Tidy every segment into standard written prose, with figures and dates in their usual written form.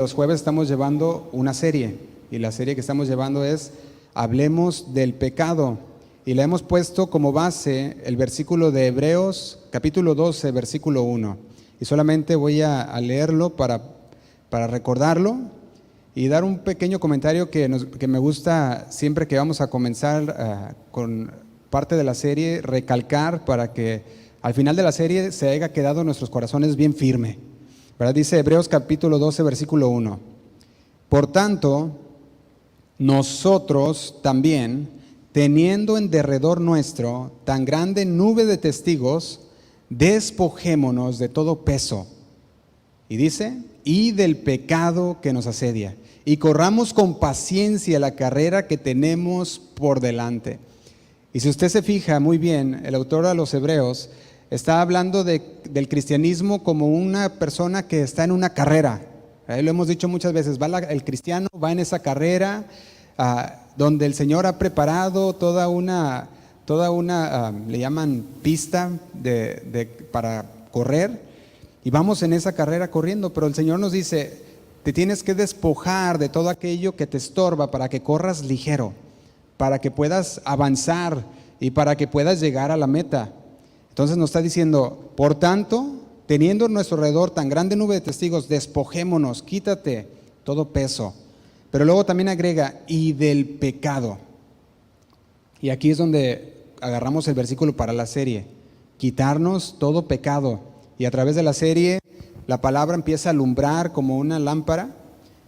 Los jueves estamos llevando una serie y la serie que estamos llevando es Hablemos del pecado y le hemos puesto como base el versículo de Hebreos capítulo 12 versículo 1 y solamente voy a leerlo para recordarlo y dar un pequeño comentario que me gusta siempre que vamos a comenzar con parte de la serie, recalcar para que al final de la serie se haya quedado en nuestros corazones bien firme. ¿Verdad? Dice Hebreos capítulo 12, versículo 1. Por tanto, nosotros también, teniendo en derredor nuestro tan grande nube de testigos, despojémonos de todo peso. Y dice, y del pecado que nos asedia, y corramos con paciencia la carrera que tenemos por delante. Y si usted se fija muy bien, el autor a los Hebreos está hablando del cristianismo como una persona que está en una carrera. Lo hemos dicho muchas veces, el cristiano va en esa carrera donde el Señor ha preparado toda una le llaman pista para correr, y vamos en esa carrera corriendo, pero el Señor nos dice, te tienes que despojar de todo aquello que te estorba para que corras ligero, para que puedas avanzar y para que puedas llegar a la meta. Entonces nos está diciendo, por tanto, teniendo a nuestro alrededor tan grande nube de testigos, despojémonos, quítate todo peso. Pero luego también agrega, y del pecado. Y aquí es donde agarramos el versículo para la serie, quitarnos todo pecado. Y a través de la serie, la palabra empieza a alumbrar como una lámpara,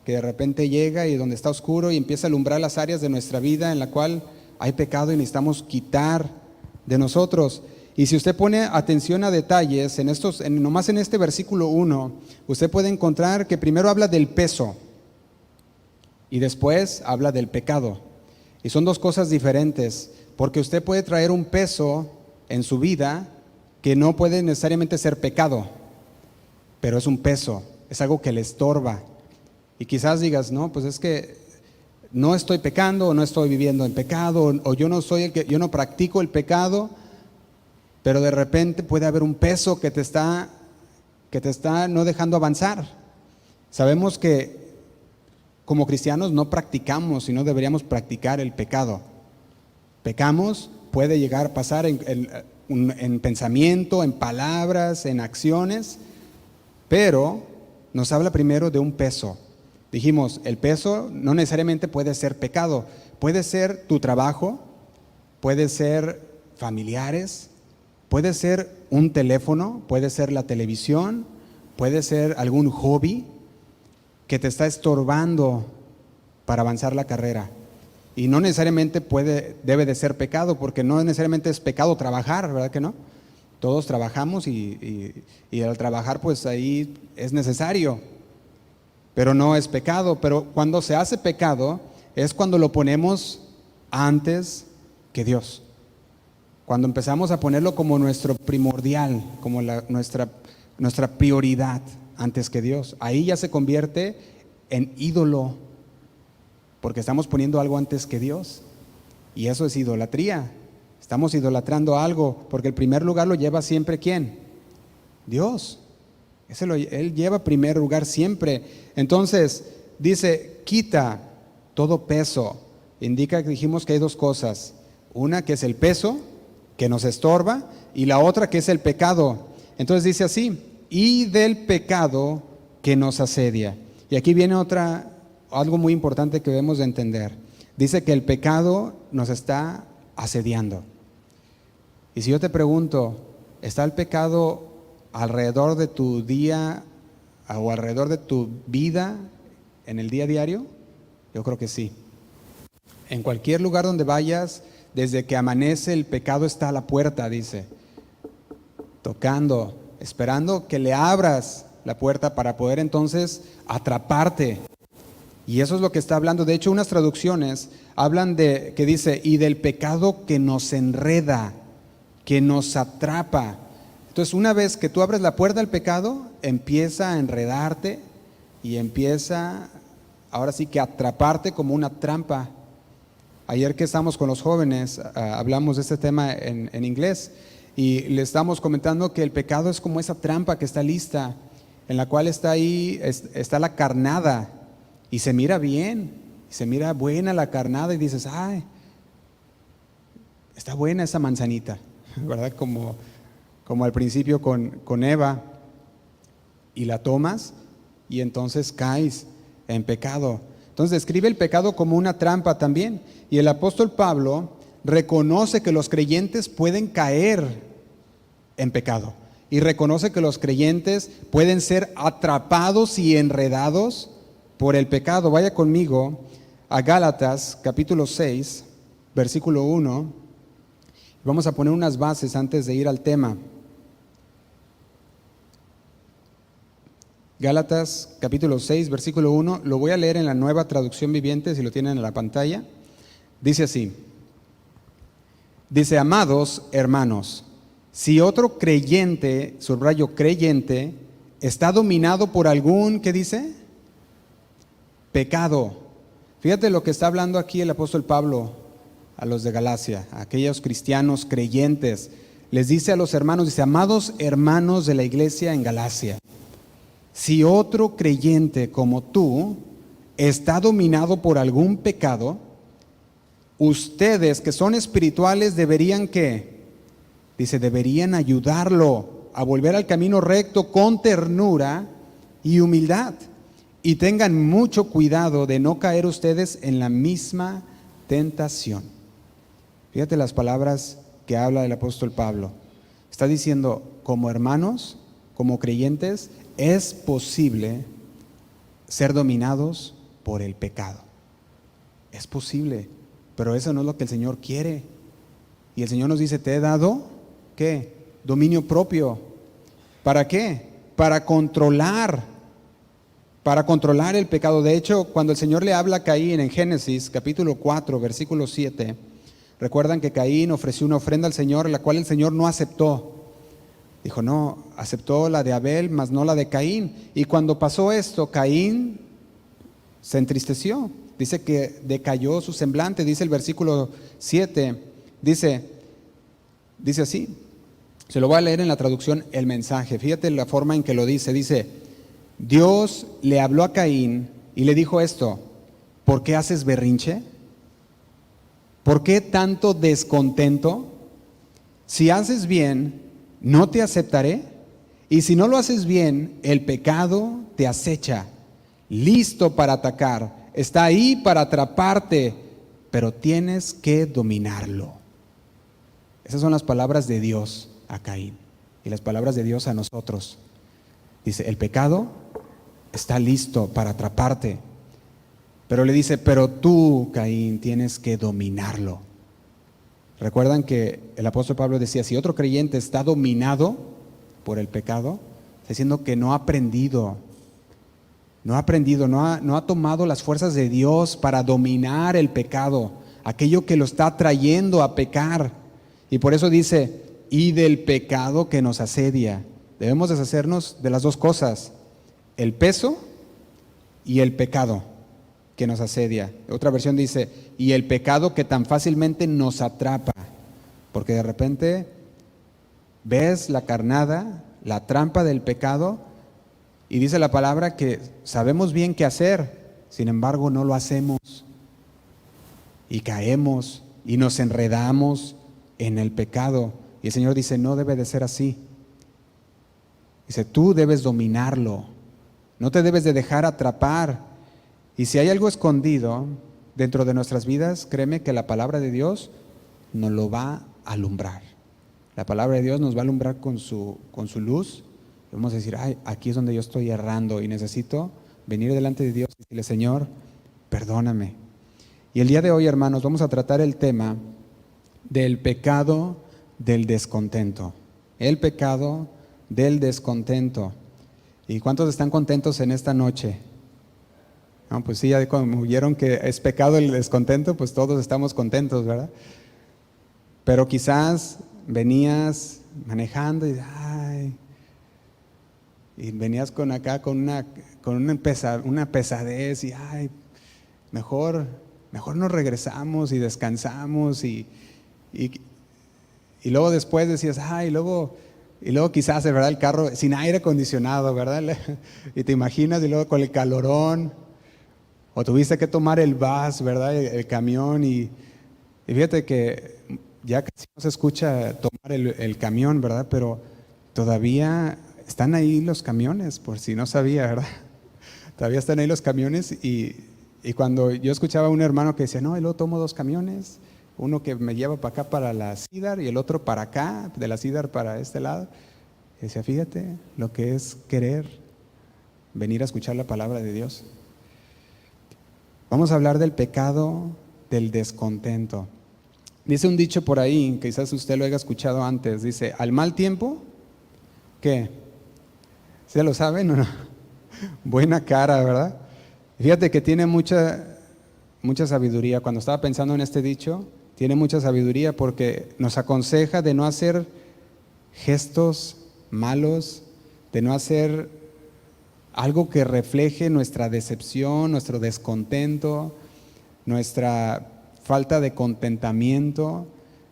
que de repente llega y donde está oscuro y empieza a alumbrar las áreas de nuestra vida en la cual hay pecado y necesitamos quitar de nosotros. Y si usted pone atención a detalles, nomás en este versículo 1, usted puede encontrar que primero habla del peso y después habla del pecado. Y son dos cosas diferentes, porque usted puede traer un peso en su vida que no puede necesariamente ser pecado, pero es un peso, es algo que le estorba. Y quizás digas, no, pues es que no estoy pecando, o no estoy viviendo en pecado, o yo no practico el pecado, pero de repente puede haber un peso que te está no dejando avanzar. Sabemos que como cristianos no practicamos y no deberíamos practicar el pecado. Pecamos, puede llegar a pasar en pensamiento, en palabras, en acciones, pero nos habla primero de un peso. Dijimos, el peso no necesariamente puede ser pecado, puede ser tu trabajo, puede ser familiares, puede ser un teléfono, puede ser la televisión, puede ser algún hobby que te está estorbando para avanzar la carrera. Y no necesariamente debe de ser pecado, porque no necesariamente es pecado trabajar, ¿verdad que no? Todos trabajamos y al trabajar pues ahí es necesario, pero no es pecado. Pero cuando se hace pecado es cuando lo ponemos antes que Dios. Cuando empezamos a ponerlo como nuestro primordial, como nuestra prioridad antes que Dios, ahí ya se convierte en ídolo, porque estamos poniendo algo antes que Dios, y eso es idolatría. Estamos idolatrando algo, porque el primer lugar lo lleva siempre ¿quién? Dios. Él lleva primer lugar siempre. Entonces dice, quita todo peso. Indica que dijimos que hay dos cosas, una que es el peso que nos estorba, y la otra que es el pecado. Entonces dice así, y del pecado que nos asedia. Y aquí viene algo muy importante que debemos de entender. Dice que el pecado nos está asediando. Y si yo te pregunto, ¿está el pecado alrededor de tu día o alrededor de tu vida en el día a diario? Yo creo que sí. En cualquier lugar donde vayas, desde que amanece el pecado está a la puerta, dice, tocando, esperando que le abras la puerta para poder entonces atraparte. Y eso es lo que está hablando. De hecho, unas traducciones hablan que dice, y del pecado que nos enreda, que nos atrapa. Entonces, una vez que tú abres la puerta al pecado, empieza a enredarte y empieza, ahora sí que atraparte como una trampa. Ayer que estamos con los jóvenes, hablamos de este tema en inglés y le estamos comentando que el pecado es como esa trampa que está lista en la cual está ahí, está la carnada y se mira bien, se mira buena la carnada y dices, ay, está buena esa manzanita, ¿verdad? Como al principio con Eva, y la tomas y entonces caes en pecado. Entonces describe el pecado como una trampa también. Y el apóstol Pablo reconoce que los creyentes pueden caer en pecado. Y reconoce que los creyentes pueden ser atrapados y enredados por el pecado. Vaya conmigo a Gálatas capítulo 6, versículo 1. Vamos a poner unas bases antes de ir al tema. Gálatas capítulo 6, versículo 1, lo voy a leer en la Nueva Traducción Viviente, si lo tienen en la pantalla. Dice así, dice, amados hermanos, si otro creyente, subrayo creyente, está dominado por algún, ¿qué dice? Pecado. Fíjate lo que está hablando aquí el apóstol Pablo a los de Galacia, a aquellos cristianos creyentes. Les dice a los hermanos, dice, amados hermanos de la iglesia en Galacia, si otro creyente como tú está dominado por algún pecado, ustedes que son espirituales deberían, ¿qué? Dice, deberían ayudarlo a volver al camino recto con ternura y humildad. Y tengan mucho cuidado de no caer ustedes en la misma tentación. Fíjate las palabras que habla el apóstol Pablo. Está diciendo, como hermanos, como creyentes, es posible ser dominados por el pecado. Es posible, pero eso no es lo que el Señor quiere. Y el Señor nos dice, te he dado, ¿qué? Dominio propio. ¿Para qué? Para controlar el pecado. De hecho, cuando el Señor le habla a Caín en Génesis capítulo 4, versículo 7, recuerdan que Caín ofreció una ofrenda al Señor, la cual el Señor no aceptó. Dijo, no, aceptó la de Abel, mas no la de Caín. Y cuando pasó esto, Caín se entristeció. Dice que decayó su semblante, dice el versículo 7. Dice así, se lo voy a leer en la traducción El Mensaje. Fíjate la forma en que lo dice. Dice, Dios le habló a Caín y le dijo esto, ¿por qué haces berrinche? ¿Por qué tanto descontento? Si haces bien, ¿no te aceptaré? Y si no lo haces bien, el pecado te acecha, listo para atacar. Está ahí para atraparte, pero tienes que dominarlo. Esas son las palabras de Dios a Caín y las palabras de Dios a nosotros. Dice, el pecado está listo para atraparte, pero le dice, pero tú, Caín, tienes que dominarlo. Recuerdan que el apóstol Pablo decía, si otro creyente está dominado por el pecado, está diciendo que no ha aprendido, no ha tomado las fuerzas de Dios para dominar el pecado, aquello que lo está trayendo a pecar. Y por eso dice, y del pecado que nos asedia. Debemos deshacernos de las dos cosas, el peso y el pecado que nos asedia. Otra versión dice, y el pecado que tan fácilmente nos atrapa, porque de repente ves la carnada, la trampa del pecado, y dice la palabra que sabemos bien qué hacer, sin embargo no lo hacemos, y caemos, y nos enredamos en el pecado, y el Señor dice, no debe de ser así. Dice, tú debes dominarlo, no te debes de dejar atrapar. Y si hay algo escondido dentro de nuestras vidas, créeme que la palabra de Dios nos lo va a alumbrar. La palabra de Dios nos va a alumbrar con su luz. Vamos a decir, ay, aquí es donde yo estoy errando y necesito venir delante de Dios y decirle, Señor, perdóname. Y el día de hoy, hermanos, vamos a tratar el tema del pecado del descontento. El pecado del descontento. ¿Y cuántos están contentos en esta noche? No, pues sí, ya cuando oyeron que es pecado el descontento, pues todos estamos contentos, ¿verdad? Pero quizás venías manejando y venías con una pesadez y mejor nos regresamos y descansamos y luego después decías, luego Y luego quizás, ¿verdad? El carro sin aire acondicionado, ¿verdad? Y te imaginas, y luego con el calorón, o tuviste que tomar el bus, ¿verdad? El camión, y fíjate que ya casi no se escucha tomar el camión, ¿verdad? Pero todavía están ahí los camiones, por si no sabía, ¿verdad? Todavía están ahí los camiones y cuando yo escuchaba a un hermano que decía, no, y luego tomo 2 camiones, uno que me lleva para acá para la Cedar y el otro para acá, de la Cedar para este lado. Y decía, fíjate lo que es querer venir a escuchar la palabra de Dios. Vamos a hablar del pecado del descontento. Dice un dicho por ahí, quizás usted lo haya escuchado antes, dice, al mal tiempo, ¿qué? ¿Se lo saben o no? Buena cara, ¿verdad? Fíjate que tiene mucha sabiduría. Cuando estaba pensando en este dicho, tiene mucha sabiduría porque nos aconseja de no hacer gestos malos, de no hacer algo que refleje nuestra decepción, nuestro descontento, nuestra falta de contentamiento,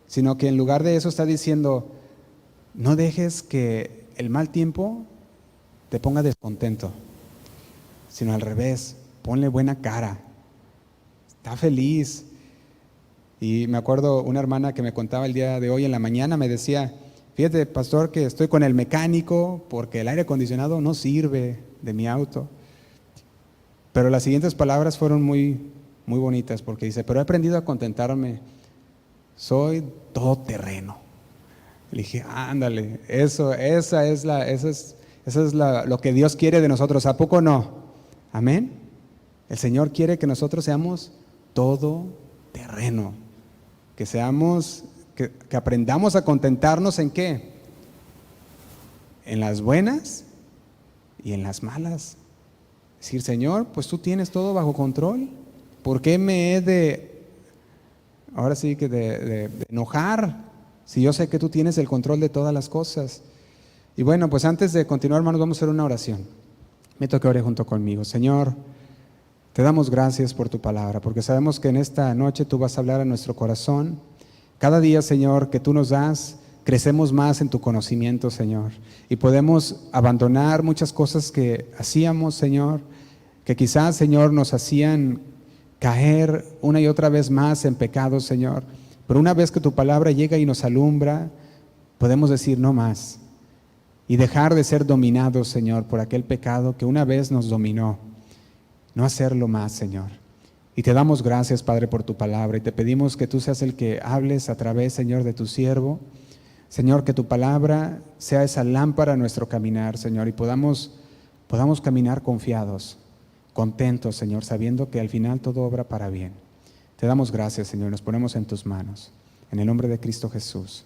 sino que en lugar de eso está diciendo, no dejes que el mal tiempo te ponga descontento, sino al revés, ponle buena cara, está feliz. Y me acuerdo una hermana que me contaba el día de hoy en la mañana, me decía, fíjate, pastor, que estoy con el mecánico porque el aire acondicionado no sirve de mi auto. Pero las siguientes palabras fueron muy bonitas porque dice, pero he aprendido a contentarme, soy todoterreno. Le dije, ándale, esa es lo que Dios quiere de nosotros, ¿a poco no? Amén. El Señor quiere que nosotros seamos todoterreno, que aprendamos a contentarnos ¿en qué? En las buenas y en las malas. Decir, Señor, pues tú tienes todo bajo control. ¿Por qué me he de enojar si yo sé que tú tienes el control de todas las cosas? Y bueno, pues antes de continuar, hermanos, vamos a hacer una oración. Me toca orar junto conmigo. Señor, te damos gracias por tu palabra, porque sabemos que en esta noche tú vas a hablar a nuestro corazón. Cada día, Señor, que tú nos das, crecemos más en tu conocimiento, Señor, y podemos abandonar muchas cosas que hacíamos, Señor, que quizás, Señor, nos hacían caer una y otra vez más en pecados, Señor. Pero una vez que tu palabra llega y nos alumbra, podemos decir no más y dejar de ser dominados, Señor, por aquel pecado que una vez nos dominó. No hacerlo más, Señor. Y te damos gracias, Padre, por tu palabra y te pedimos que tú seas el que hables a través, Señor, de tu siervo. Señor, que tu palabra sea esa lámpara a nuestro caminar, Señor, y podamos caminar confiados, contentos, Señor, sabiendo que al final todo obra para bien. Te damos gracias, Señor, nos ponemos en tus manos. En el nombre de Cristo Jesús.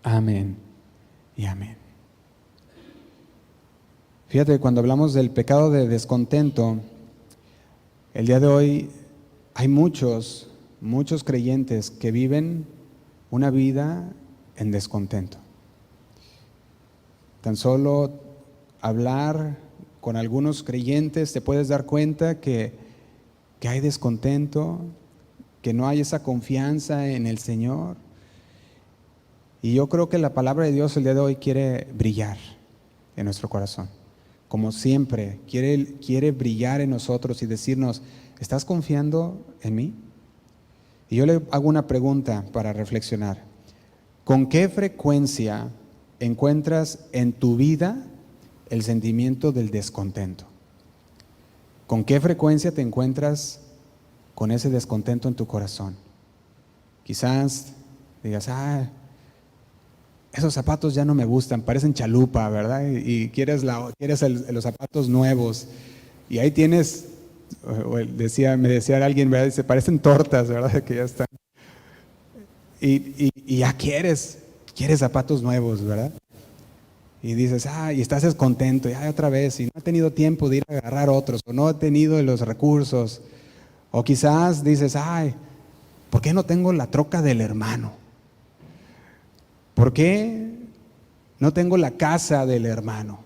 Amén y amén. Fíjate, cuando hablamos del pecado de descontento, el día de hoy hay muchos creyentes que viven una vida en descontento. Tan solo hablar con algunos creyentes te puedes dar cuenta que hay descontento, que no hay esa confianza en el Señor. Y yo creo que la palabra de Dios el día de hoy quiere brillar en nuestro corazón. Como siempre, quiere brillar en nosotros y decirnos, ¿estás confiando en mí? Y yo le hago una pregunta para reflexionar. ¿Con qué frecuencia encuentras en tu vida el sentimiento del descontento? ¿Con qué frecuencia te encuentras con ese descontento en tu corazón? Quizás digas, esos zapatos ya no me gustan, parecen chalupa, ¿verdad? Y quieres los zapatos nuevos. Y ahí tienes, me decía alguien, ¿verdad? Dice, parecen tortas, ¿verdad? Que ya están. Y ya quieres zapatos nuevos, ¿verdad? Y dices, y estás descontento, ya otra vez, y no he tenido tiempo de ir a agarrar otros, o no he tenido los recursos. O quizás dices, ¿por qué no tengo la troca del hermano? ¿Por qué no tengo la casa del hermano?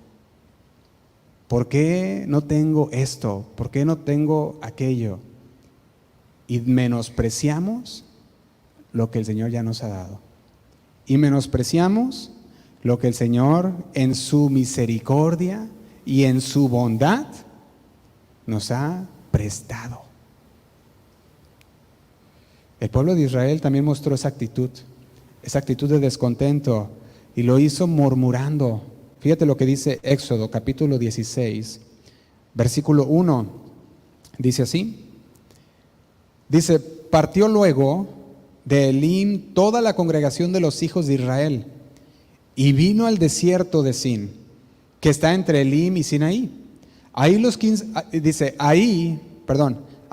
¿Por qué no tengo esto? ¿Por qué no tengo aquello? Y menospreciamos lo que el Señor ya nos ha dado. Y menospreciamos lo que el Señor en su misericordia y en su bondad nos ha prestado. El pueblo de Israel también mostró esa actitud de descontento, y lo hizo murmurando. Fíjate lo que dice Éxodo capítulo 16, versículo 1, dice así. Dice: partió luego de Elim toda la congregación de los hijos de Israel, y vino al desierto de Sin, que está entre Elim y Sinaí. A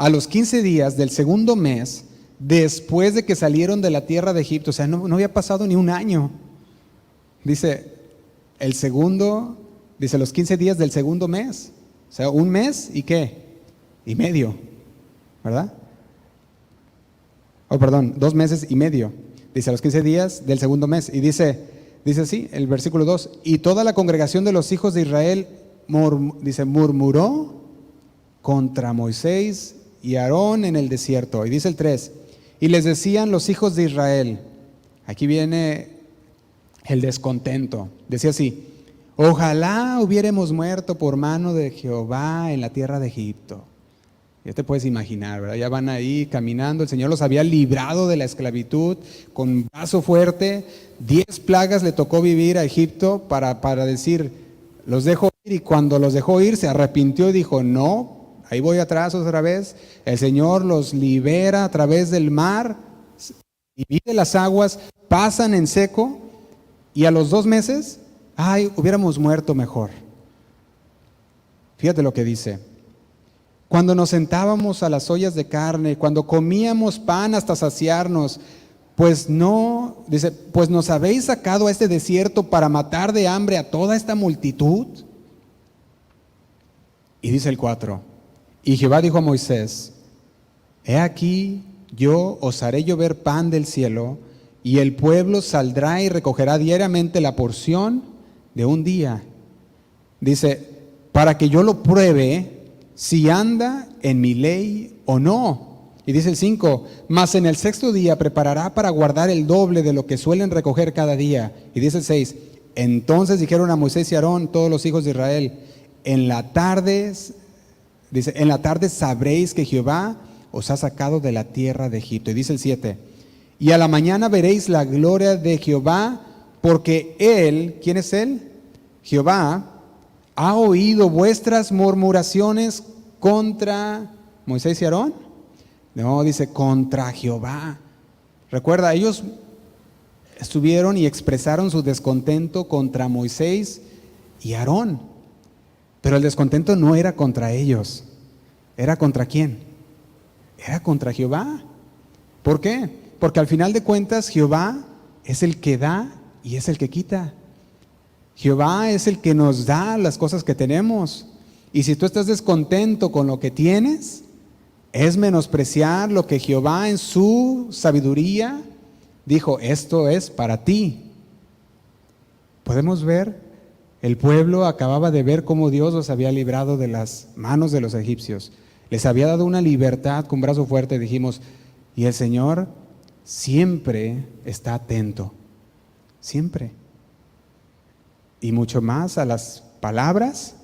los 15 días del segundo mes, después de que salieron de la tierra de Egipto, o sea, no había pasado ni un año. Dice, los 15 días del segundo mes, o sea, un mes y ¿qué? Y medio, ¿verdad? 2 meses y medio. Dice, a los 15 días del segundo mes. Y dice así, el versículo 2, y toda la congregación de los hijos de Israel murmuró contra Moisés y Aarón en el desierto. Y dice el 3, y les decían los hijos de Israel, aquí viene el descontento, decía así: ojalá hubiéramos muerto por mano de Jehová en la tierra de Egipto. Ya te puedes imaginar, ¿verdad? Ya van ahí caminando, el Señor los había librado de la esclavitud con brazo fuerte. 10 plagas le tocó vivir a Egipto para decir, los dejo ir, y cuando los dejó ir se arrepintió y dijo, no, ahí voy atrás otra vez. El Señor los libera a través del mar, divide las aguas, pasan en seco, y a los 2 meses, hubiéramos muerto mejor. Fíjate lo que dice: cuando nos sentábamos a las ollas de carne, cuando comíamos pan hasta saciarnos, pues nos habéis sacado a este desierto para matar de hambre a toda esta multitud. Y dice el 4, y Jehová dijo a Moisés: he aquí, yo os haré llover pan del cielo, y el pueblo saldrá y recogerá diariamente la porción de un día. Dice, para que yo lo pruebe si anda en mi ley o no. Y dice el 5, mas en el 6º día preparará para guardar el doble de lo que suelen recoger cada día. Y dice el 6, entonces dijeron a Moisés y Aarón, todos los hijos de Israel, en la tarde sabréis que Jehová os ha sacado de la tierra de Egipto. Y dice el 7, y a la mañana veréis la gloria de Jehová, porque Él, ¿quién es Él? Jehová ha oído vuestras murmuraciones contra Moisés y Aarón. No, dice contra Jehová. Recuerda, ellos estuvieron y expresaron su descontento contra Moisés y Aarón. Pero el descontento no era contra ellos. ¿Era contra quién? Era contra Jehová. ¿Por qué? Porque al final de cuentas Jehová es el que da y es el que quita. Jehová es el que nos da las cosas que tenemos. Y si tú estás descontento con lo que tienes, es menospreciar lo que Jehová en su sabiduría dijo, esto es para ti. Podemos ver, el pueblo acababa de ver cómo Dios los había librado de las manos de los egipcios. Les había dado una libertad con brazo fuerte, dijimos, y el Señor siempre está atento, siempre. Y mucho más a las palabras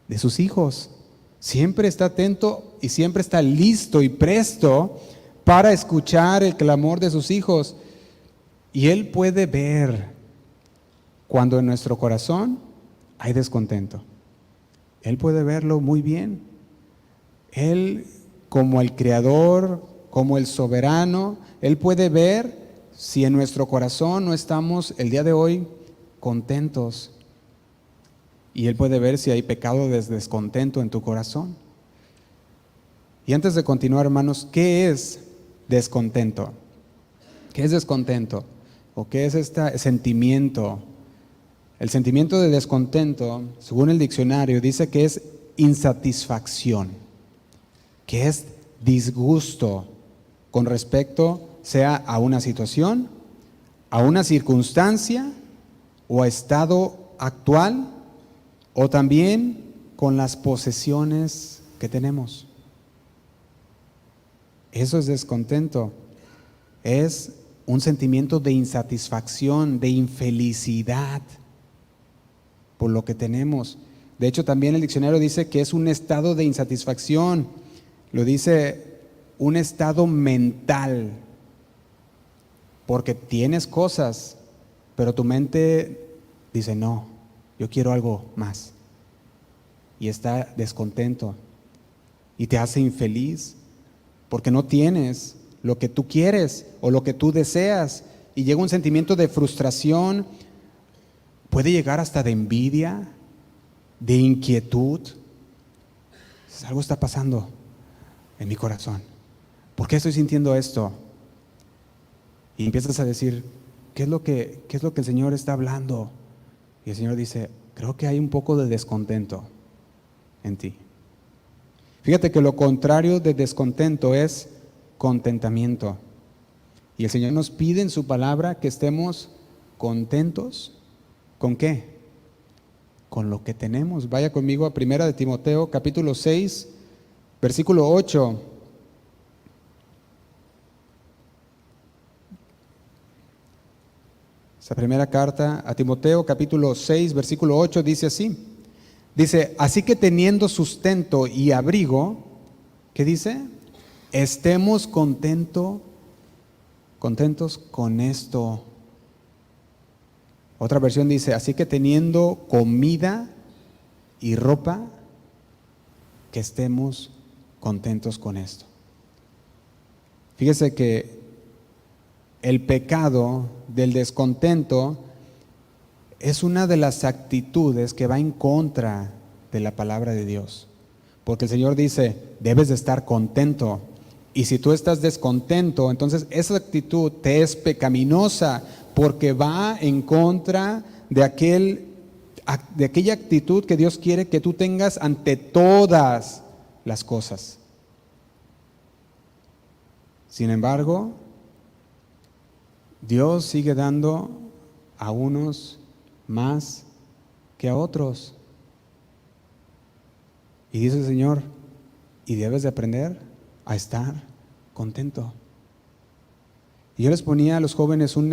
de sus hijos. Siempre está atento y siempre está listo y presto para escuchar el clamor de sus hijos. Y Él puede ver cuando en nuestro corazón hay descontento. Él puede verlo muy bien. Él, como el Creador, como el soberano, Él puede ver si en nuestro corazón no estamos el día de hoy contentos. Y Él puede ver si hay pecado de descontento en tu corazón. Y antes de continuar, hermanos, ¿qué es descontento? ¿Qué es descontento? ¿O qué es este sentimiento? El sentimiento de descontento, según el diccionario, dice que es insatisfacción, que es disgusto con respecto sea a una situación, a una circunstancia o a estado actual, o también con las posesiones que tenemos. Eso es descontento. Es un sentimiento de insatisfacción, de infelicidad. por lo que tenemos. De hecho, también el diccionario dice que es un estado de insatisfacción. Lo dice un estado mental, porque tienes cosas, pero tu mente dice, no, yo quiero algo más. Y está descontento y te hace infeliz porque no tienes lo que tú quieres o lo que tú deseas, y llega un sentimiento de frustración, puede llegar hasta de envidia, de inquietud. Algo está pasando en mi corazón. ¿Por qué estoy sintiendo esto? Y empiezas a decir, ¿qué es lo que el Señor está hablando? Y el Señor dice, creo que hay un poco de descontento en ti. Fíjate que lo contrario de descontento es contentamiento. Y el Señor nos pide en su palabra que estemos contentos. ¿Con qué? Con lo que tenemos. Vaya conmigo a 1 de Timoteo, capítulo 6, versículo 8. Esa primera carta a Timoteo, capítulo 6, versículo 8, dice así. Dice, así que teniendo sustento y abrigo, ¿qué dice? Estemos contentos con esto. Otra versión dice, así que teniendo comida y ropa, que estemos contentos con esto. Fíjese que el pecado del descontento es una de las actitudes que va en contra de la palabra de Dios. Porque el Señor dice, debes de estar contento. Y si tú estás descontento, entonces esa actitud te es pecaminosa, porque va en contra de aquella actitud que Dios quiere que tú tengas ante todas las cosas. Sin embargo, Dios sigue dando a unos más que a otros. Y dice el Señor, y debes de aprender a estar contento. Y yo les ponía a los jóvenes un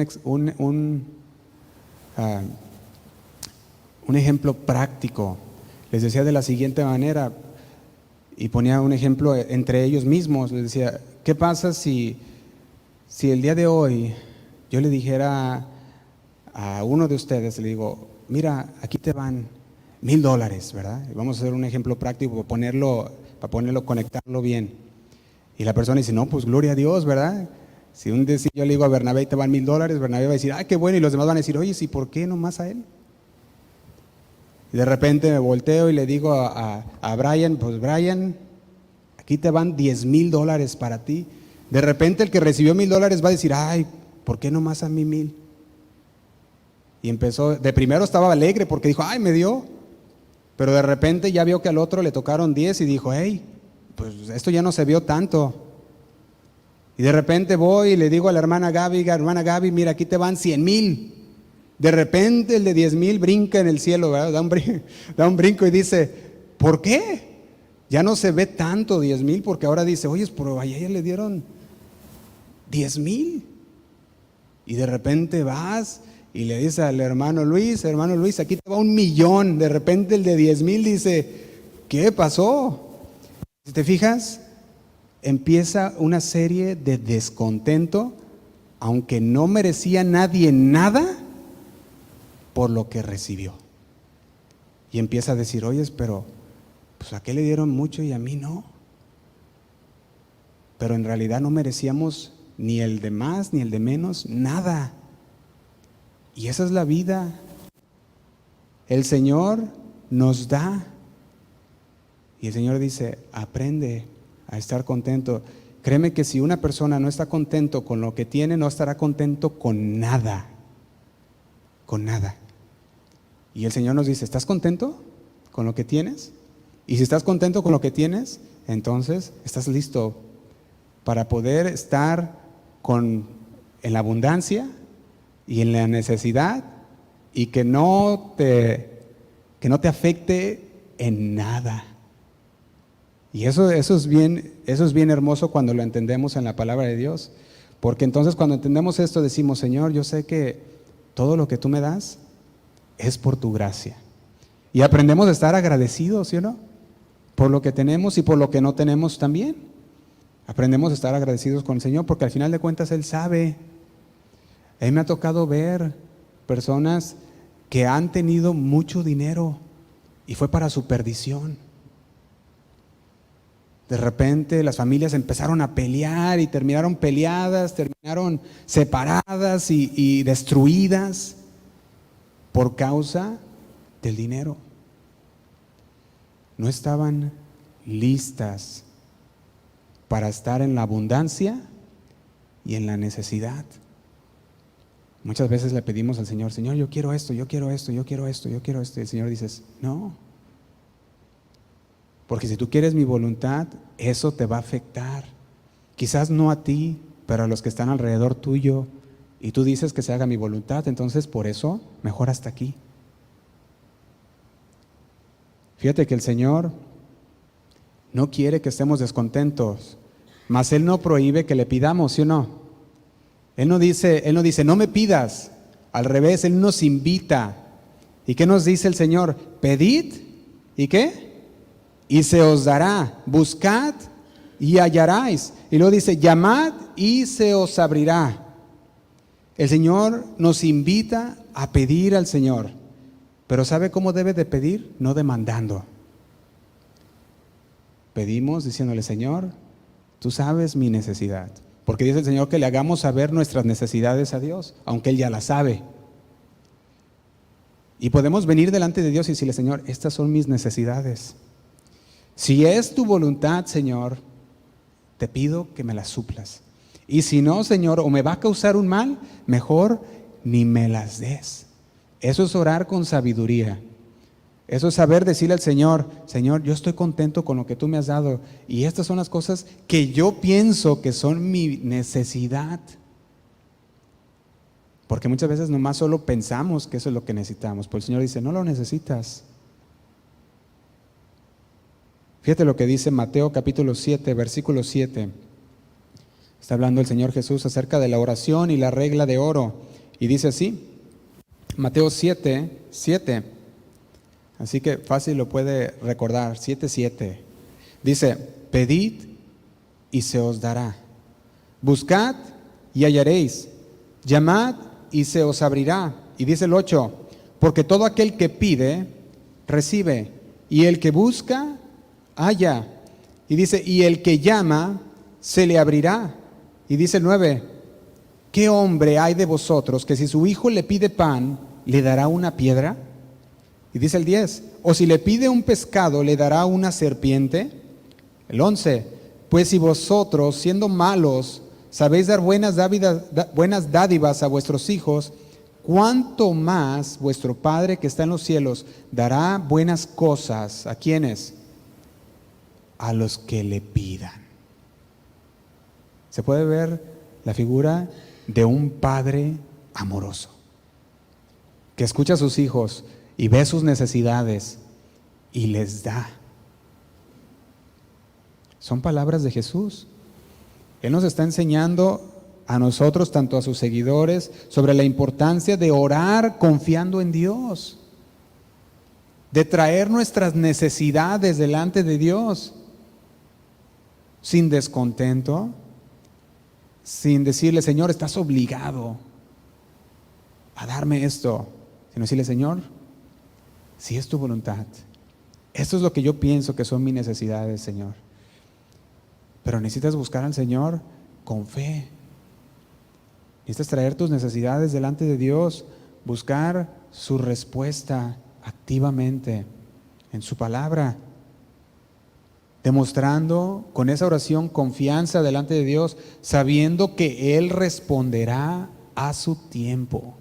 ejemplo práctico. Les decía de la siguiente manera, y ponía un ejemplo entre ellos mismos. Les decía, ¿qué pasa si el día de hoy yo le dijera a uno de ustedes, le digo, mira, aquí te van $1,000, ¿verdad? Vamos a hacer un ejemplo práctico para ponerlo, conectarlo bien. Y la persona dice, no, pues gloria a Dios, ¿verdad? Si un día yo le digo a Bernabé, te van $1,000, Bernabé va a decir, qué bueno, y los demás van a decir, oye, ¿sí por qué nomás a él? Y de repente me volteo y le digo a Brian, pues Brian, aquí te van $10,000 para ti. De repente el que recibió $1,000 va a decir, ay, ¿por qué nomás a mí 1,000? Y empezó, de primero estaba alegre porque dijo, ay, me dio. Pero de repente ya vio que al otro le tocaron 10 y dijo, hey, pues esto ya no se vio tanto. Y de repente voy y le digo a la hermana Gaby, mira, aquí te van 100,000. De repente el de 10,000 brinca en el cielo, ¿verdad? Da un brinco y dice, ¿por qué? Ya no se ve tanto 10,000, porque ahora dice, oye, pero ayer le dieron 10,000. Y de repente vas y le dices al hermano Luis, aquí te va 1,000,000. De repente el de 10,000 dice, ¿qué pasó? Si te fijas, empieza una serie de descontento, aunque no merecía nadie nada por lo que recibió. Y empieza a decir, oye, pero pues a qué le dieron mucho y a mí no. Pero en realidad no merecíamos ni el de más ni el de menos, nada. Y esa es la vida. El Señor nos da. Y el Señor dice, aprende a estar contento. Créeme que si una persona no está contento con lo que tiene, no estará contento con nada. Con nada. Y el Señor nos dice, ¿estás contento con lo que tienes? Y si estás contento con lo que tienes, entonces estás listo para poder estar en la abundancia y en la necesidad, y que no te afecte en nada. Y eso es bien hermoso cuando lo entendemos en la palabra de Dios, porque entonces cuando entendemos esto decimos, Señor, yo sé que todo lo que tú me das es por tu gracia. Y aprendemos a estar agradecidos, ¿sí o no? Por lo que tenemos y por lo que no tenemos también. Aprendemos a estar agradecidos con el Señor porque al final de cuentas Él sabe. A mí me ha tocado ver personas que han tenido mucho dinero y fue para su perdición. De repente las familias empezaron a pelear y terminaron peleadas, terminaron separadas y destruidas por causa del dinero. No estaban listas para estar en la abundancia y en la necesidad. Muchas veces le pedimos al Señor, Señor, yo quiero esto, yo quiero esto, yo quiero esto, yo quiero esto. Y el Señor dice, no. Porque si tú quieres mi voluntad, eso te va a afectar. Quizás no a ti, pero a los que están alrededor tuyo. Y tú dices que se haga mi voluntad, entonces por eso, mejor hasta aquí. Fíjate que el Señor no quiere que estemos descontentos, mas Él no prohíbe que le pidamos, ¿sí o no? Él no dice, no me pidas. Al revés, Él nos invita. ¿Y qué nos dice el Señor? Pedid, ¿y qué? Y se os dará, buscad y hallaréis. Y luego dice, llamad y se os abrirá. El Señor nos invita a pedir al Señor, pero ¿sabe cómo debe de pedir? No demandando. Pedimos diciéndole, Señor, tú sabes mi necesidad. Porque dice el Señor que le hagamos saber nuestras necesidades a Dios, aunque Él ya las sabe. Y podemos venir delante de Dios y decirle, Señor, estas son mis necesidades. Si es tu voluntad, Señor, te pido que me las suplas. Y si no, Señor, o me va a causar un mal, mejor ni me las des. Eso es orar con sabiduría. Eso es saber decirle al Señor, Señor, yo estoy contento con lo que tú me has dado. Y estas son las cosas que yo pienso que son mi necesidad. Porque muchas veces nomás solo pensamos que eso es lo que necesitamos. Pero el Señor dice, no lo necesitas. Fíjate lo que dice Mateo capítulo 7, versículo 7. Está hablando el Señor Jesús acerca de la oración y la regla de oro. Y dice así, Mateo 7, 7. Así que fácil lo puede recordar, 7:7. Dice, pedid y se os dará. Buscad y hallaréis. Llamad y se os abrirá. Y dice el 8, porque todo aquel que pide, recibe. Y el que busca, halla. Y dice, y el que llama, se le abrirá. Y dice el 9, ¿qué hombre hay de vosotros que si su hijo le pide pan, le dará una piedra? Y dice el 10, o si le pide un pescado, ¿le dará una serpiente? El 11, pues si vosotros, siendo malos, sabéis dar buenas dádivas a vuestros hijos, ¿cuánto más vuestro Padre que está en los cielos dará buenas cosas? ¿A quiénes? A los que le pidan. Se puede ver la figura de un padre amoroso, que escucha a sus hijos y ve sus necesidades y les da. Son palabras de Jesús. Él nos está enseñando a nosotros, tanto a sus seguidores, sobre la importancia de orar confiando en Dios, de traer nuestras necesidades delante de Dios, sin descontento, sin decirle, Señor, estás obligado a darme esto, sino decirle, Señor, si es tu voluntad, esto es lo que yo pienso que son mis necesidades, Señor. Pero necesitas buscar al Señor con fe. Necesitas traer tus necesidades delante de Dios, buscar su respuesta activamente en su palabra, demostrando con esa oración confianza delante de Dios, sabiendo que Él responderá a su tiempo.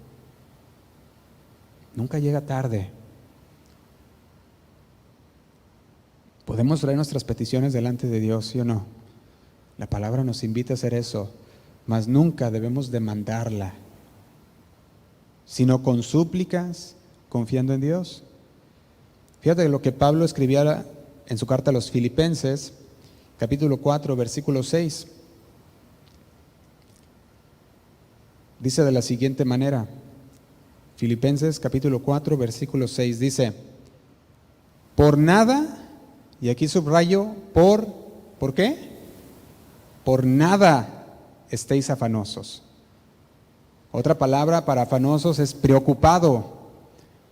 Nunca llega tarde. Podemos traer nuestras peticiones delante de Dios, ¿sí o no? La palabra nos invita a hacer eso, mas nunca debemos demandarla, sino con súplicas, confiando en Dios. Fíjate lo que Pablo escribía en su carta a los Filipenses, capítulo 4, versículo 6. Dice de la siguiente manera, Filipenses capítulo 4, versículo 6, dice, Por nada, y aquí subrayo, ¿por qué? Por nada estéis afanosos. Otra palabra para afanosos es preocupado.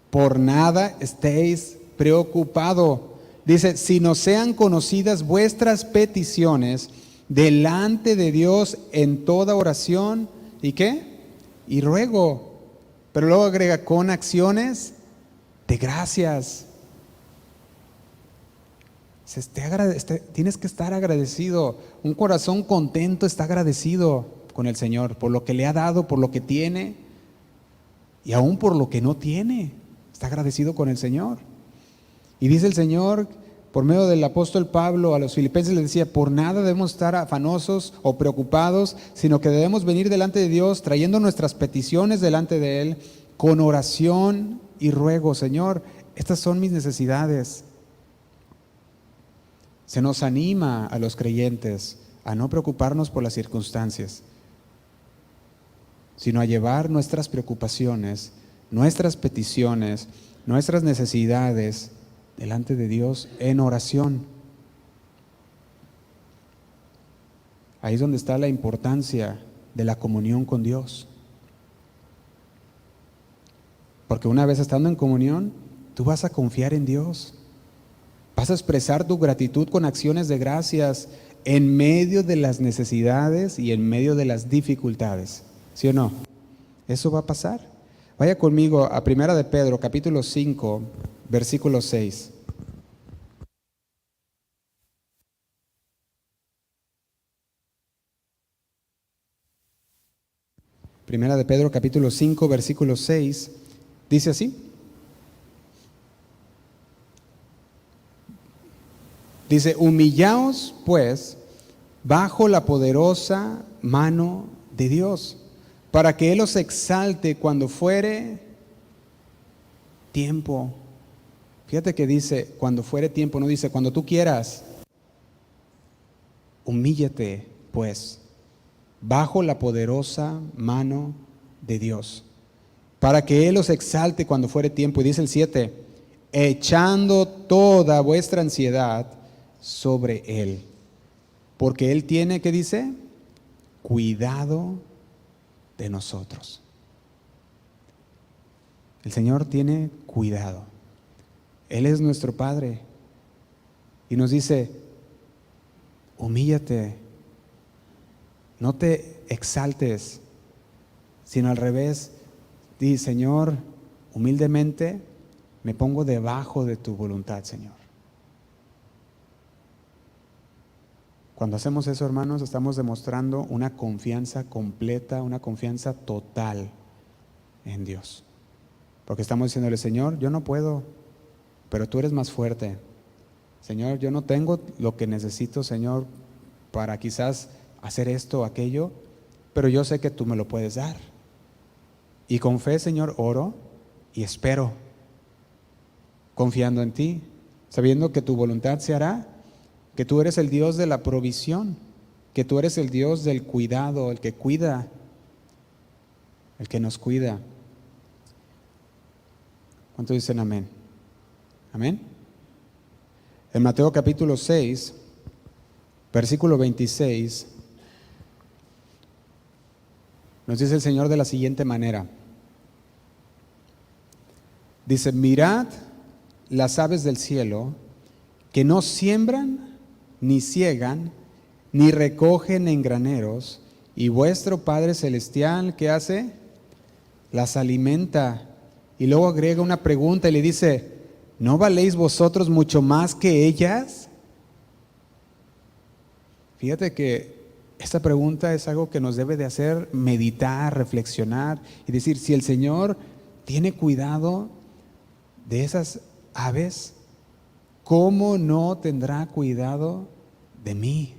Por nada estéis preocupado. Dice, si no sean conocidas vuestras peticiones delante de Dios en toda oración, ¿y qué? Y ruego. Pero luego agrega, con acciones de gracias. Tienes que estar agradecido. Un corazón contento está agradecido con el Señor por lo que le ha dado, por lo que tiene y aún por lo que no tiene. Está agradecido con el Señor. Y dice el Señor, por medio del apóstol Pablo, a los filipenses les decía, por nada debemos estar afanosos o preocupados, sino que debemos venir delante de Dios trayendo nuestras peticiones delante de Él con oración y ruego. Señor, estas son mis necesidades. Se nos anima a los creyentes a no preocuparnos por las circunstancias, sino a llevar nuestras preocupaciones, nuestras peticiones, nuestras necesidades delante de Dios en oración. Ahí es donde está la importancia de la comunión con Dios. Porque una vez estando en comunión, tú vas a confiar en Dios. Vas a expresar tu gratitud con acciones de gracias en medio de las necesidades y en medio de las dificultades. ¿Sí o no? Eso va a pasar. Vaya conmigo a 1 de Pedro, capítulo 5, versículo 6. Primera de Pedro, capítulo 5, versículo 6, dice así. Dice, humillaos pues bajo la poderosa mano de Dios, para que Él os exalte cuando fuere tiempo. Fíjate que dice, cuando fuere tiempo, no dice, cuando tú quieras. Humíllate pues bajo la poderosa mano de Dios, para que Él os exalte cuando fuere tiempo. Y dice el 7, echando toda vuestra ansiedad sobre Él, porque Él tiene, ¿qué dice? Cuidado de nosotros. El Señor tiene cuidado. Él es nuestro Padre y nos dice, humíllate, no te exaltes, sino al revés, di, Señor, humildemente me pongo debajo de tu voluntad, Señor. Cuando hacemos eso, hermanos, estamos demostrando una confianza completa, una confianza total en Dios. Porque estamos diciéndole, Señor, yo no puedo, pero tú eres más fuerte. Señor, yo no tengo lo que necesito, Señor, para quizás hacer esto o aquello, pero yo sé que tú me lo puedes dar. Y con fe, Señor, oro y espero, confiando en ti, sabiendo que tu voluntad se hará, que tú eres el Dios de la provisión, que tú eres el Dios del cuidado, el que cuida, el que nos cuida. ¿Cuántos dicen amén? Amén. En Mateo capítulo 6, versículo 26, nos dice el Señor de la siguiente manera. Dice, mirad las aves del cielo, que no siembran, ni ciegan, ni recogen en graneros, y vuestro Padre Celestial, ¿qué hace? Las alimenta. Y luego agrega una pregunta y le dice, ¿no valéis vosotros mucho más que ellas? Fíjate que esta pregunta es algo que nos debe de hacer meditar, reflexionar y decir, si el Señor tiene cuidado de esas aves, ¿cómo no tendrá cuidado de mí?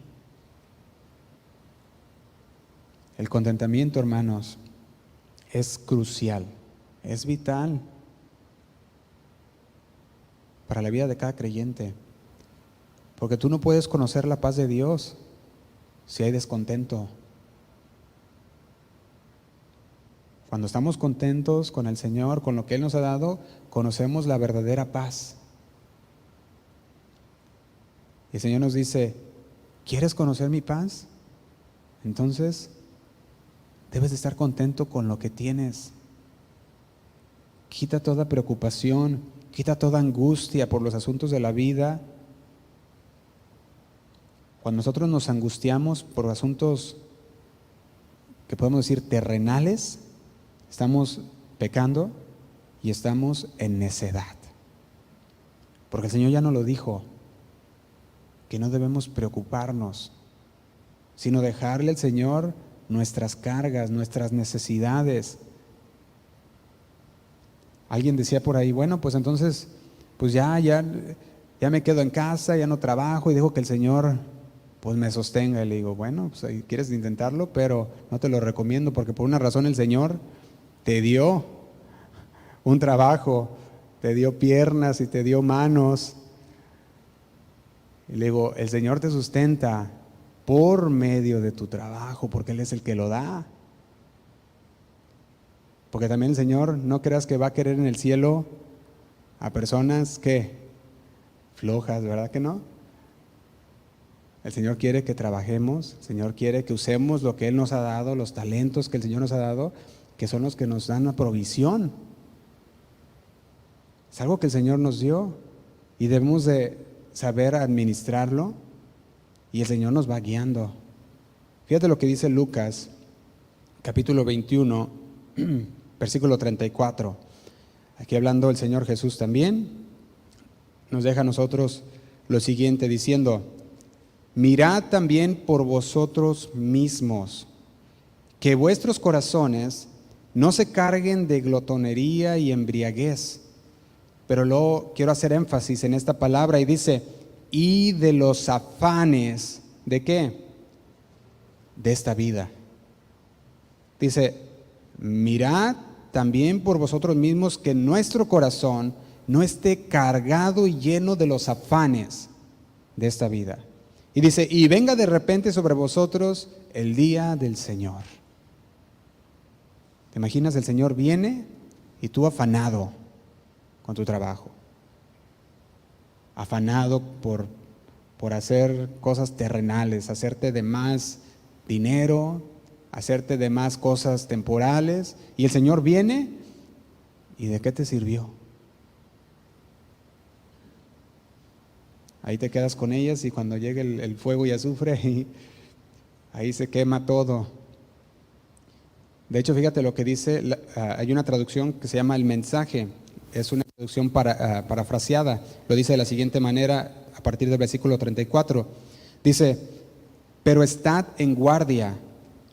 El contentamiento, hermanos, es crucial, es vital para la vida de cada creyente, porque tú no puedes conocer la paz de Dios si hay descontento. Cuando estamos contentos con el Señor, con lo que Él nos ha dado, conocemos la verdadera paz. Y el Señor nos dice, ¿quieres conocer mi paz? Entonces, debes de estar contento con lo que tienes. Quita toda preocupación, quita toda angustia por los asuntos de la vida. Cuando nosotros nos angustiamos por asuntos que podemos decir terrenales, estamos pecando y estamos en necedad. Porque el Señor ya nos lo dijo, que no debemos preocuparnos, sino dejarle al Señor nuestras cargas, nuestras necesidades. Alguien decía por ahí, bueno, pues entonces, pues ya me quedo en casa, ya no trabajo y dejo que el Señor pues me sostenga. Y le digo, bueno, pues quieres intentarlo, pero no te lo recomiendo, porque por una razón el Señor te dio un trabajo, te dio piernas y te dio manos. Y le digo, el Señor te sustenta por medio de tu trabajo, porque Él es el que lo da. Porque también el Señor, no creas que va a querer en el cielo a personas que flojas, ¿verdad que no? El Señor quiere que trabajemos, el Señor quiere que usemos lo que Él nos ha dado, los talentos que el Señor nos ha dado, que son los que nos dan la provisión. Es algo que el Señor nos dio y debemos de saber administrarlo, y el Señor nos va guiando. Fíjate lo que dice Lucas, capítulo 21, versículo 34. Aquí hablando el Señor Jesús también, nos deja a nosotros lo siguiente diciendo, mirad también por vosotros mismos, que vuestros corazones no se carguen de glotonería y embriaguez. Pero luego quiero hacer énfasis en esta palabra y dice, y de los afanes, ¿de qué? De esta vida. Dice, mirad también por vosotros mismos que nuestro corazón no esté cargado y lleno de los afanes de esta vida. Y dice, y venga de repente sobre vosotros el día del Señor. ¿Te imaginas? El Señor viene y tú afanado con tu trabajo, afanado por hacer cosas terrenales, hacerte de más dinero, hacerte de más cosas temporales, y el Señor viene, ¿y de qué te sirvió? Ahí te quedas con ellas y cuando llegue el fuego y azufre, ahí se quema todo. De hecho, fíjate lo que dice, hay una traducción que se llama El Mensaje. Es una traducción parafraseada, lo dice de la siguiente manera a partir del versículo 34. Dice, pero estad en guardia,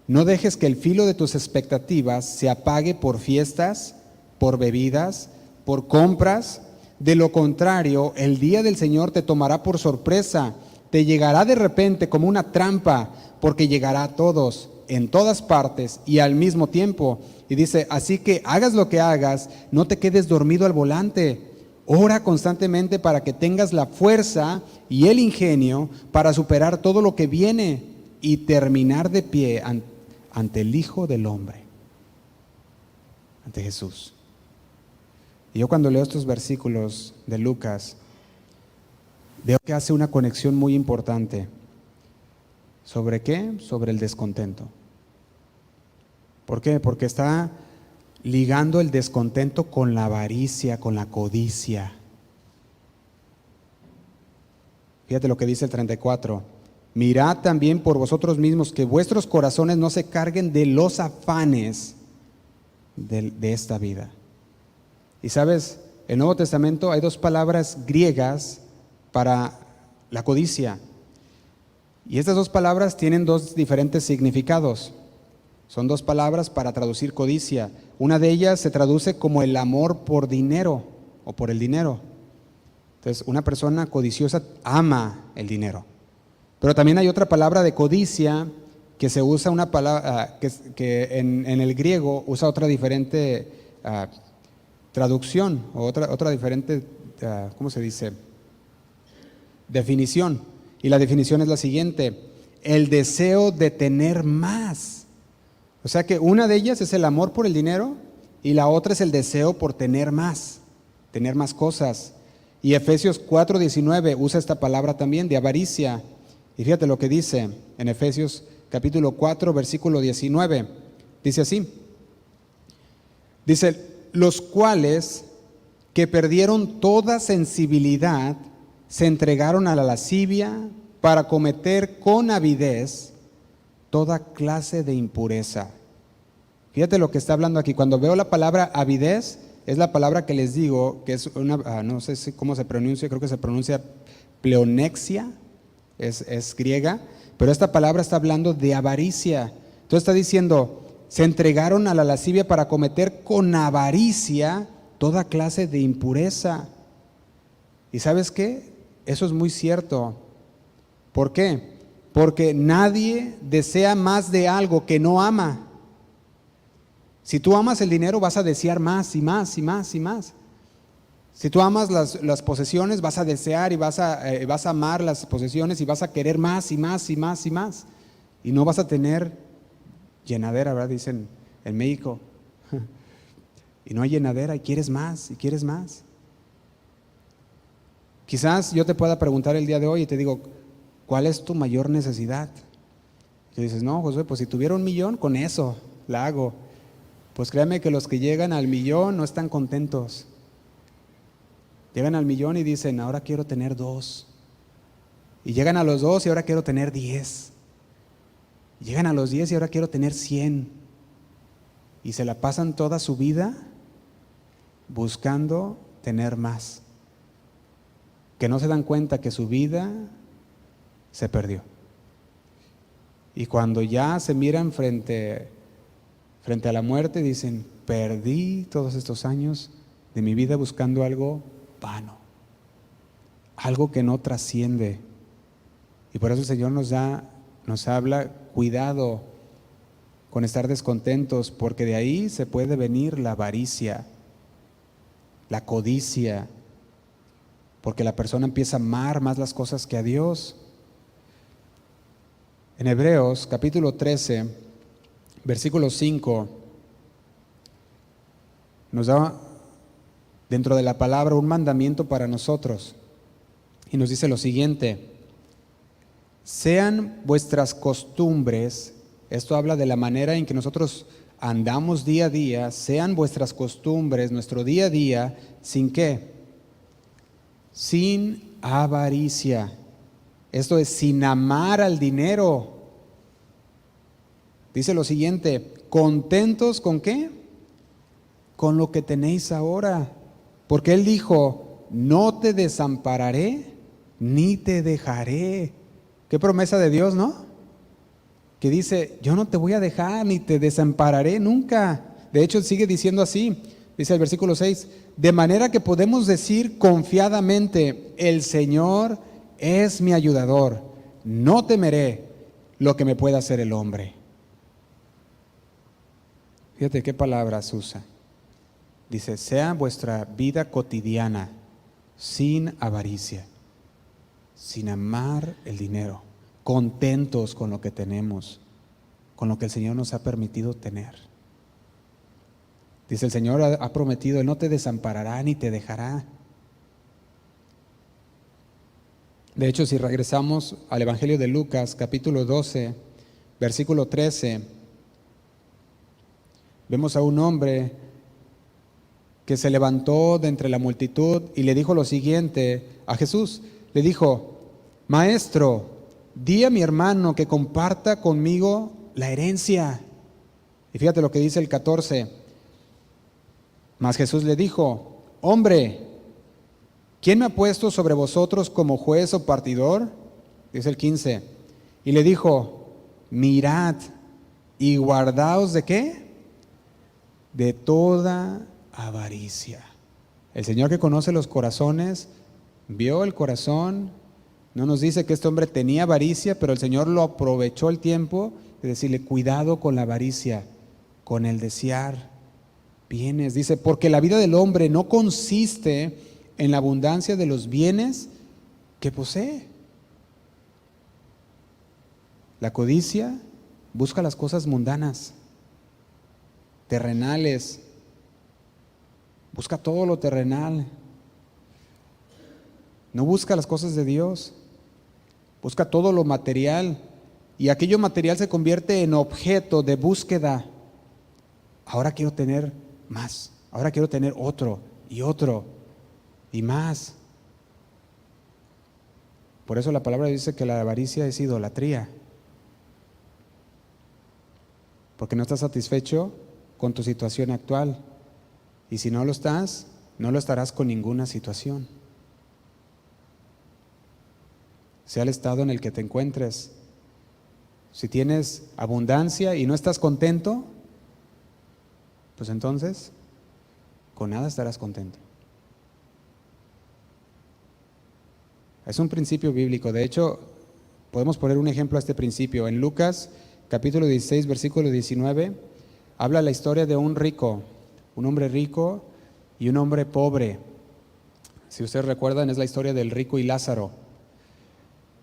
no dejes que el filo de tus expectativas se apague por fiestas, por bebidas, por compras. De lo contrario, el día del Señor te tomará por sorpresa, te llegará de repente como una trampa, porque llegará a todos, en todas partes y al mismo tiempo. Y dice, así que hagas lo que hagas, no te quedes dormido al volante. Ora constantemente para que tengas la fuerza y el ingenio para superar todo lo que viene y terminar de pie ante el Hijo del Hombre, ante Jesús. Y yo cuando leo estos versículos de Lucas, veo que hace una conexión muy importante. ¿Sobre qué? Sobre el descontento. ¿Por qué? Porque está ligando el descontento con la avaricia, con la codicia. Fíjate lo que dice el 34. Mirad también por vosotros mismos que vuestros corazones no se carguen de los afanes de esta vida. Y sabes, en el Nuevo Testamento hay dos palabras griegas para la codicia. Y estas dos palabras tienen dos diferentes significados. Son dos palabras para traducir codicia. Una de ellas se traduce como el amor por dinero o por el dinero. Entonces, una persona codiciosa ama el dinero. Pero también hay otra palabra de codicia que se usa, una palabra que en el griego usa otra diferente traducción o otra diferente, ¿cómo se dice? Definición. Y la definición es la siguiente: el deseo de tener más. O sea que una de ellas es el amor por el dinero y la otra es el deseo por tener más cosas. Y Efesios 4:19 usa esta palabra también de avaricia. Y fíjate lo que dice en Efesios capítulo 4, versículo 19. Dice así. Dice, los cuales que perdieron toda sensibilidad se entregaron a la lascivia para cometer con avidez toda clase de impureza. Fíjate lo que está hablando aquí. Cuando veo la palabra avidez, es la palabra que les digo, que es una, no sé cómo se pronuncia, creo que se pronuncia pleonexia, es griega, pero esta palabra está hablando de avaricia. Entonces está diciendo, se entregaron a la lascivia para cometer con avaricia toda clase de impureza. ¿Y sabes qué? Eso es muy cierto. ¿Por qué? Porque nadie desea más de algo que no ama. Si tú amas el dinero, vas a desear más y más y más y más. Si tú amas las posesiones, vas a desear y vas a amar las posesiones y vas a querer más y más y más y más. Y no vas a tener llenadera, ¿verdad? Dicen en México. Y no hay llenadera y quieres más y quieres más. Quizás yo te pueda preguntar el día de hoy y te digo, ¿cuál es tu mayor necesidad? Y dices, no, Josué, pues si tuviera 1,000,000, con eso la hago. Pues créame que los que llegan al 1,000,000 no están contentos. Llegan al 1,000,000 y dicen, ahora quiero tener 2. Y llegan a los 2 y ahora quiero tener 10. Llegan a los 10 y ahora quiero tener 100. Y se la pasan toda su vida buscando tener más. Que no se dan cuenta que su vida se perdió. Y cuando ya se miran frente a la muerte, dicen, perdí todos estos años de mi vida buscando algo vano, algo que no trasciende. Y por eso el Señor nos habla, cuidado con estar descontentos, porque de ahí se puede venir la avaricia, la codicia, porque la persona empieza a amar más las cosas que a Dios. En Hebreos capítulo 13, versículo 5, nos da dentro de la palabra un mandamiento para nosotros. Y nos dice lo siguiente, sean vuestras costumbres, esto habla de la manera en que nosotros andamos día a día, sean vuestras costumbres, nuestro día a día, ¿sin qué? Sin avaricia. Esto es sin amar al dinero. Dice lo siguiente, contentos ¿con qué? Con lo que tenéis ahora. Porque Él dijo, no te desampararé ni te dejaré. Qué promesa de Dios, ¿no? Que dice, yo no te voy a dejar ni te desampararé nunca. De hecho, sigue diciendo así, dice el versículo 6, de manera que podemos decir confiadamente, el Señor es mi ayudador, no temeré lo que me pueda hacer el hombre. Fíjate qué palabras usa. Dice, sea vuestra vida cotidiana sin avaricia, sin amar el dinero, contentos con lo que tenemos, con lo que el Señor nos ha permitido tener. Dice, el Señor ha prometido, Él no te desamparará ni te dejará. De hecho, si regresamos al Evangelio de Lucas, capítulo 12, versículo 13, vemos a un hombre que se levantó de entre la multitud y le dijo lo siguiente a Jesús. Le dijo, Maestro, di a mi hermano que comparta conmigo la herencia. Y fíjate lo que dice el 14. Mas Jesús le dijo, hombre, ¿quién me ha puesto sobre vosotros como juez o partidor? Dice el 15. Y le dijo, mirad y guardaos ¿de qué? De toda avaricia. El Señor que conoce los corazones, vio el corazón. No nos dice que este hombre tenía avaricia, pero el Señor lo aprovechó el tiempo de decirle, cuidado con la avaricia, con el desear bienes. Dice, porque la vida del hombre no consiste en la abundancia de los bienes que posee. La codicia busca las cosas mundanas, terrenales, busca todo lo terrenal. No busca las cosas de Dios, busca todo lo material, y aquello material se convierte en objeto de búsqueda. Ahora quiero tener más, ahora quiero tener otro y más. Por eso la palabra dice que la avaricia es idolatría, porque no estás satisfecho con tu situación actual, y si no lo estás, no lo estarás con ninguna situación, sea el estado en el que te encuentres. Si tienes abundancia y no estás contento, pues entonces con nada estarás contento. Es un principio bíblico. De hecho, podemos poner un ejemplo a este principio. En Lucas capítulo 16, versículo 19, habla la historia de un rico, un hombre rico y un hombre pobre. Si ustedes recuerdan, es la historia del rico y Lázaro.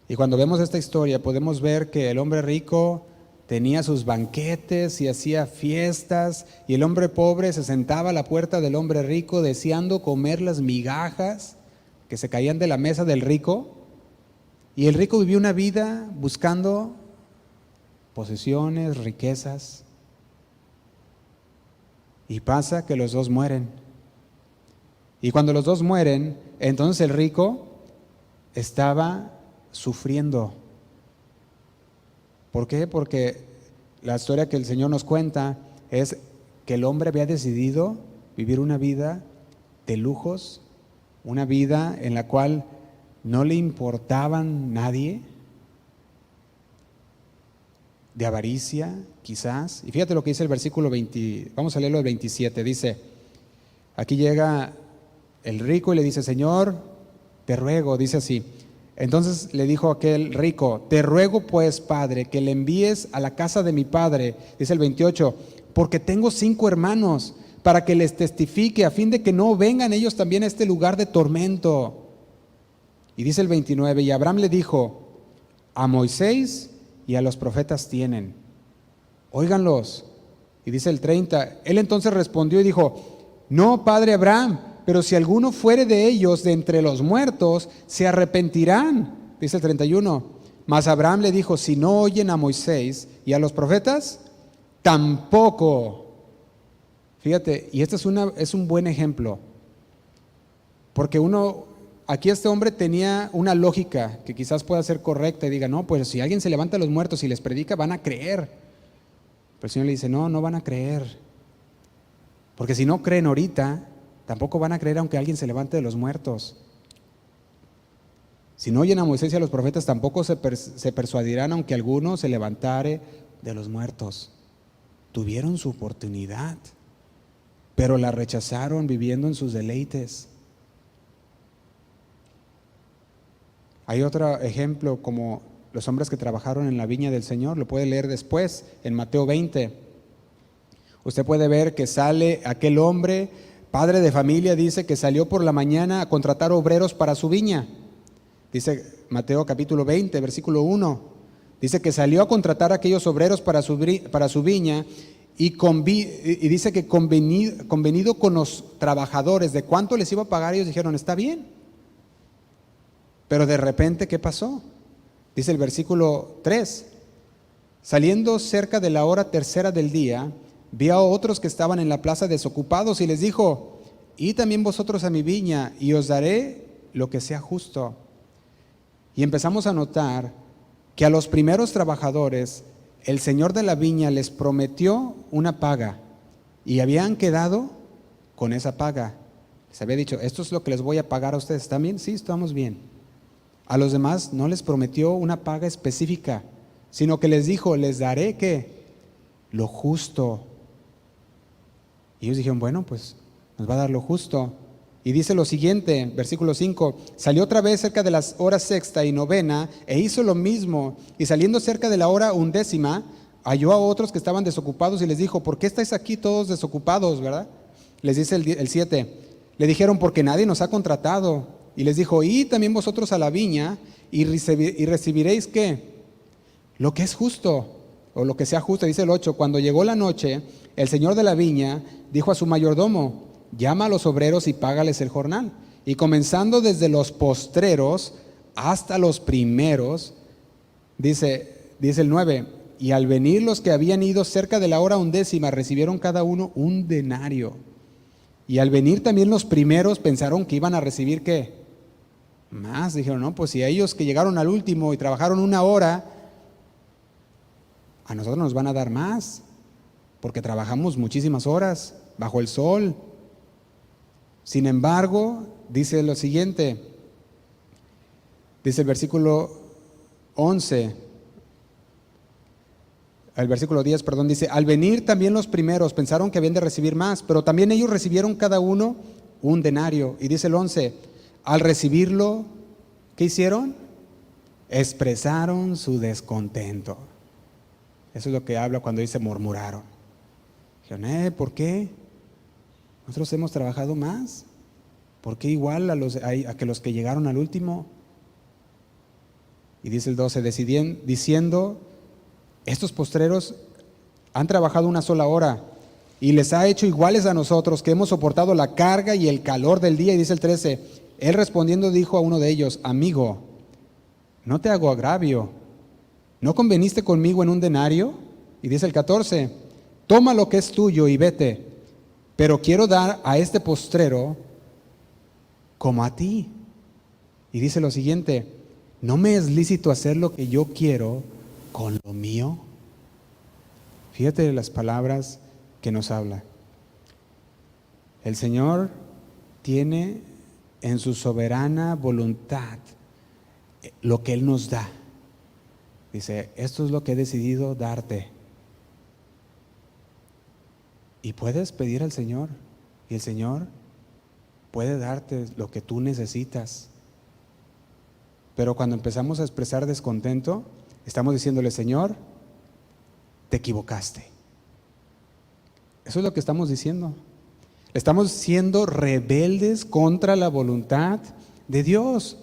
Y cuando vemos esta historia podemos ver que el hombre rico tenía sus banquetes y hacía fiestas, y el hombre pobre se sentaba a la puerta del hombre rico deseando comer las migajas que se caían de la mesa del rico. Y el rico vivió una vida buscando posesiones, riquezas, y pasa que los dos mueren. Y cuando los dos mueren, entonces el rico estaba sufriendo. ¿Por qué? Porque la historia que el Señor nos cuenta es que el hombre había decidido vivir una vida de lujos, una vida en la cual no le importaban nadie, de avaricia quizás. Y fíjate lo que dice el versículo 20, vamos a leerlo el 27, dice, aquí llega el rico y le dice, Señor, te ruego, dice así. Entonces le dijo aquel rico, te ruego pues, Padre, que le envíes a la casa de mi padre, dice el 28, porque tengo 5 hermanos, para que les testifique, a fin de que no vengan ellos también a este lugar de tormento. Y dice el 29, y Abraham le dijo, a Moisés y a los profetas tienen, óiganlos. Y dice el 30, él entonces respondió y dijo, no, padre Abraham, pero si alguno fuere de ellos de entre los muertos, se arrepentirán. Dice el 31, mas Abraham le dijo, si no oyen a Moisés y a los profetas, tampoco. Fíjate, y este es un buen ejemplo, porque aquí este hombre tenía una lógica que quizás pueda ser correcta y diga, no, pues si alguien se levanta a los muertos y les predica, van a creer. Pero el Señor le dice, no, no van a creer, porque si no creen ahorita, tampoco van a creer aunque alguien se levante de los muertos. Si no oyen a Moisés y a los profetas, tampoco se persuadirán aunque alguno se levantare de los muertos. Tuvieron su oportunidad, pero la rechazaron viviendo en sus deleites. Hay otro ejemplo, como los hombres que trabajaron en la viña del Señor, lo puede leer después en Mateo 20. Usted puede ver que sale aquel hombre, padre de familia, dice que salió por la mañana a contratar obreros para su viña. Dice Mateo capítulo 20, versículo 1. Dice que salió a contratar a aquellos obreros para su viña y dice que convenido con los trabajadores de cuánto les iba a pagar, ellos dijeron, está bien. Pero de repente, ¿qué pasó? Dice el versículo 3, saliendo cerca de la hora tercera del día, vio a otros que estaban en la plaza desocupados y les dijo, id también vosotros a mi viña y os daré lo que sea justo. Y empezamos a notar que a los primeros trabajadores el señor de la viña les prometió una paga y habían quedado con esa paga. Se había dicho, esto es lo que les voy a pagar a ustedes, ¿están bien? Sí, estamos bien. A los demás no les prometió una paga específica, sino que les dijo, les daré ¿qué? Lo justo. Y ellos dijeron, bueno, pues nos va a dar lo justo. Y dice lo siguiente, versículo 5, salió otra vez cerca de las horas sexta y novena e hizo lo mismo, y saliendo cerca de la hora 11, halló a otros que estaban desocupados y les dijo, ¿por qué estáis aquí todos desocupados, verdad? Les dice el 7, le dijeron, porque nadie nos ha contratado. Y les dijo, id también vosotros a la viña y recibiréis ¿qué? Lo que es justo, o lo que sea justo. Dice el 8, cuando llegó la noche, el señor de la viña dijo a su mayordomo, llama a los obreros y págales el jornal, y comenzando desde los postreros hasta los primeros, dice el 9, y al venir los que habían ido cerca de la hora 11ª, recibieron cada uno un denario. Y al venir también los primeros pensaron que iban a recibir ¿qué? Más. Dijeron, no, pues si a ellos que llegaron al último y trabajaron 1 hora, a nosotros nos van a dar más, porque trabajamos muchísimas horas bajo el sol. Sin embargo, dice lo siguiente, dice el versículo 11, el versículo 10, perdón, dice, al venir también los primeros pensaron que habían de recibir más, pero también ellos recibieron cada uno un denario. Y dice el 11, al recibirlo, ¿qué hicieron? Expresaron su descontento. Eso es lo que habla cuando dice murmuraron. Dijeron, ¿por qué? Nosotros hemos trabajado más. ¿Por qué igual a que los que llegaron al último? Y dice el 12, diciendo, estos postreros han trabajado 1 sola hora y les ha hecho iguales a nosotros, que hemos soportado la carga y el calor del día. Y dice el 13, él respondiendo dijo a uno de ellos, amigo, no te hago agravio, ¿no conveniste conmigo en un denario? Y dice el 14, toma lo que es tuyo y vete, pero quiero dar a este postrero como a ti. Y dice lo siguiente, ¿no me es lícito hacer lo que yo quiero con lo mío? Fíjate las palabras que nos habla. El Señor tiene en su soberana voluntad lo que Él nos da. Dice, esto es lo que he decidido darte. Y puedes pedir al Señor, y el Señor puede darte lo que tú necesitas. Pero cuando empezamos a expresar descontento, estamos diciéndole, Señor, te equivocaste. Eso es lo que estamos diciendo. Estamos siendo rebeldes contra la voluntad de Dios.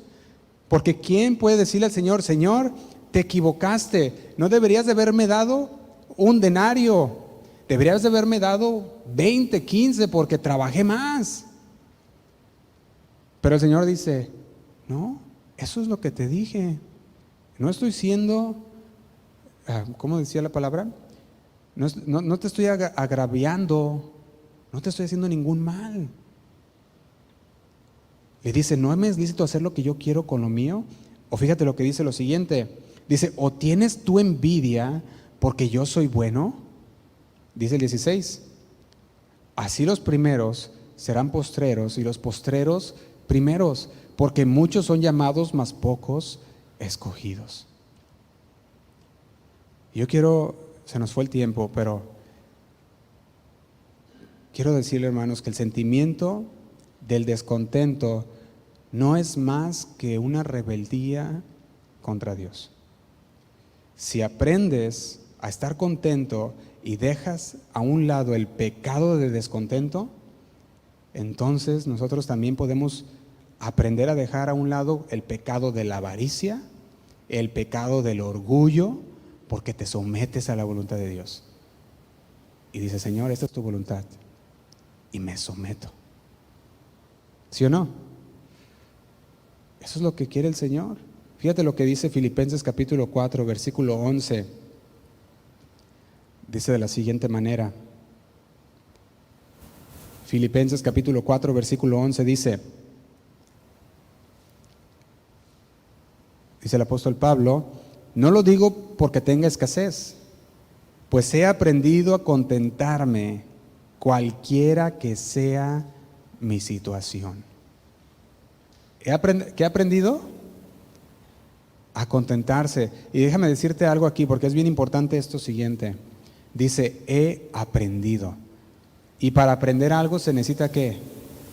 Porque ¿quién puede decirle al Señor, Señor, te equivocaste? No deberías de haberme dado un denario. Deberías de haberme dado 20, 15 porque trabajé más. Pero el Señor dice, no, eso es lo que te dije. No estoy siendo, ¿cómo decía la palabra? No te estoy agraviando, no te estoy haciendo ningún mal. Le dice, ¿no me es lícito hacer lo que yo quiero con lo mío? O fíjate lo que dice lo siguiente. Dice, ¿o tienes tú envidia porque yo soy bueno? Dice el 16. Así los primeros serán postreros y los postreros primeros, porque muchos son llamados, mas pocos escogidos. Yo quiero, se nos fue el tiempo, pero quiero decirle, hermanos, que el sentimiento del descontento no es más que una rebeldía contra Dios. Si aprendes a estar contento y dejas a un lado el pecado de descontento, entonces nosotros también podemos aprender a dejar a un lado el pecado de la avaricia, el pecado del orgullo, porque te sometes a la voluntad de Dios. Y dices, Señor, esta es tu voluntad. Y me someto. ¿Sí o no? Eso es lo que quiere el Señor. Fíjate lo que dice Filipenses capítulo 4, versículo 11. Dice de la siguiente manera. Filipenses capítulo 4, versículo 11 dice el apóstol Pablo, no lo digo porque tenga escasez, pues he aprendido a contentarme cualquiera que sea mi situación. ¿Qué he aprendido? A contentarse. Y déjame decirte algo aquí, porque es bien importante esto siguiente. Dice, he aprendido. Y para aprender algo se necesita ¿qué?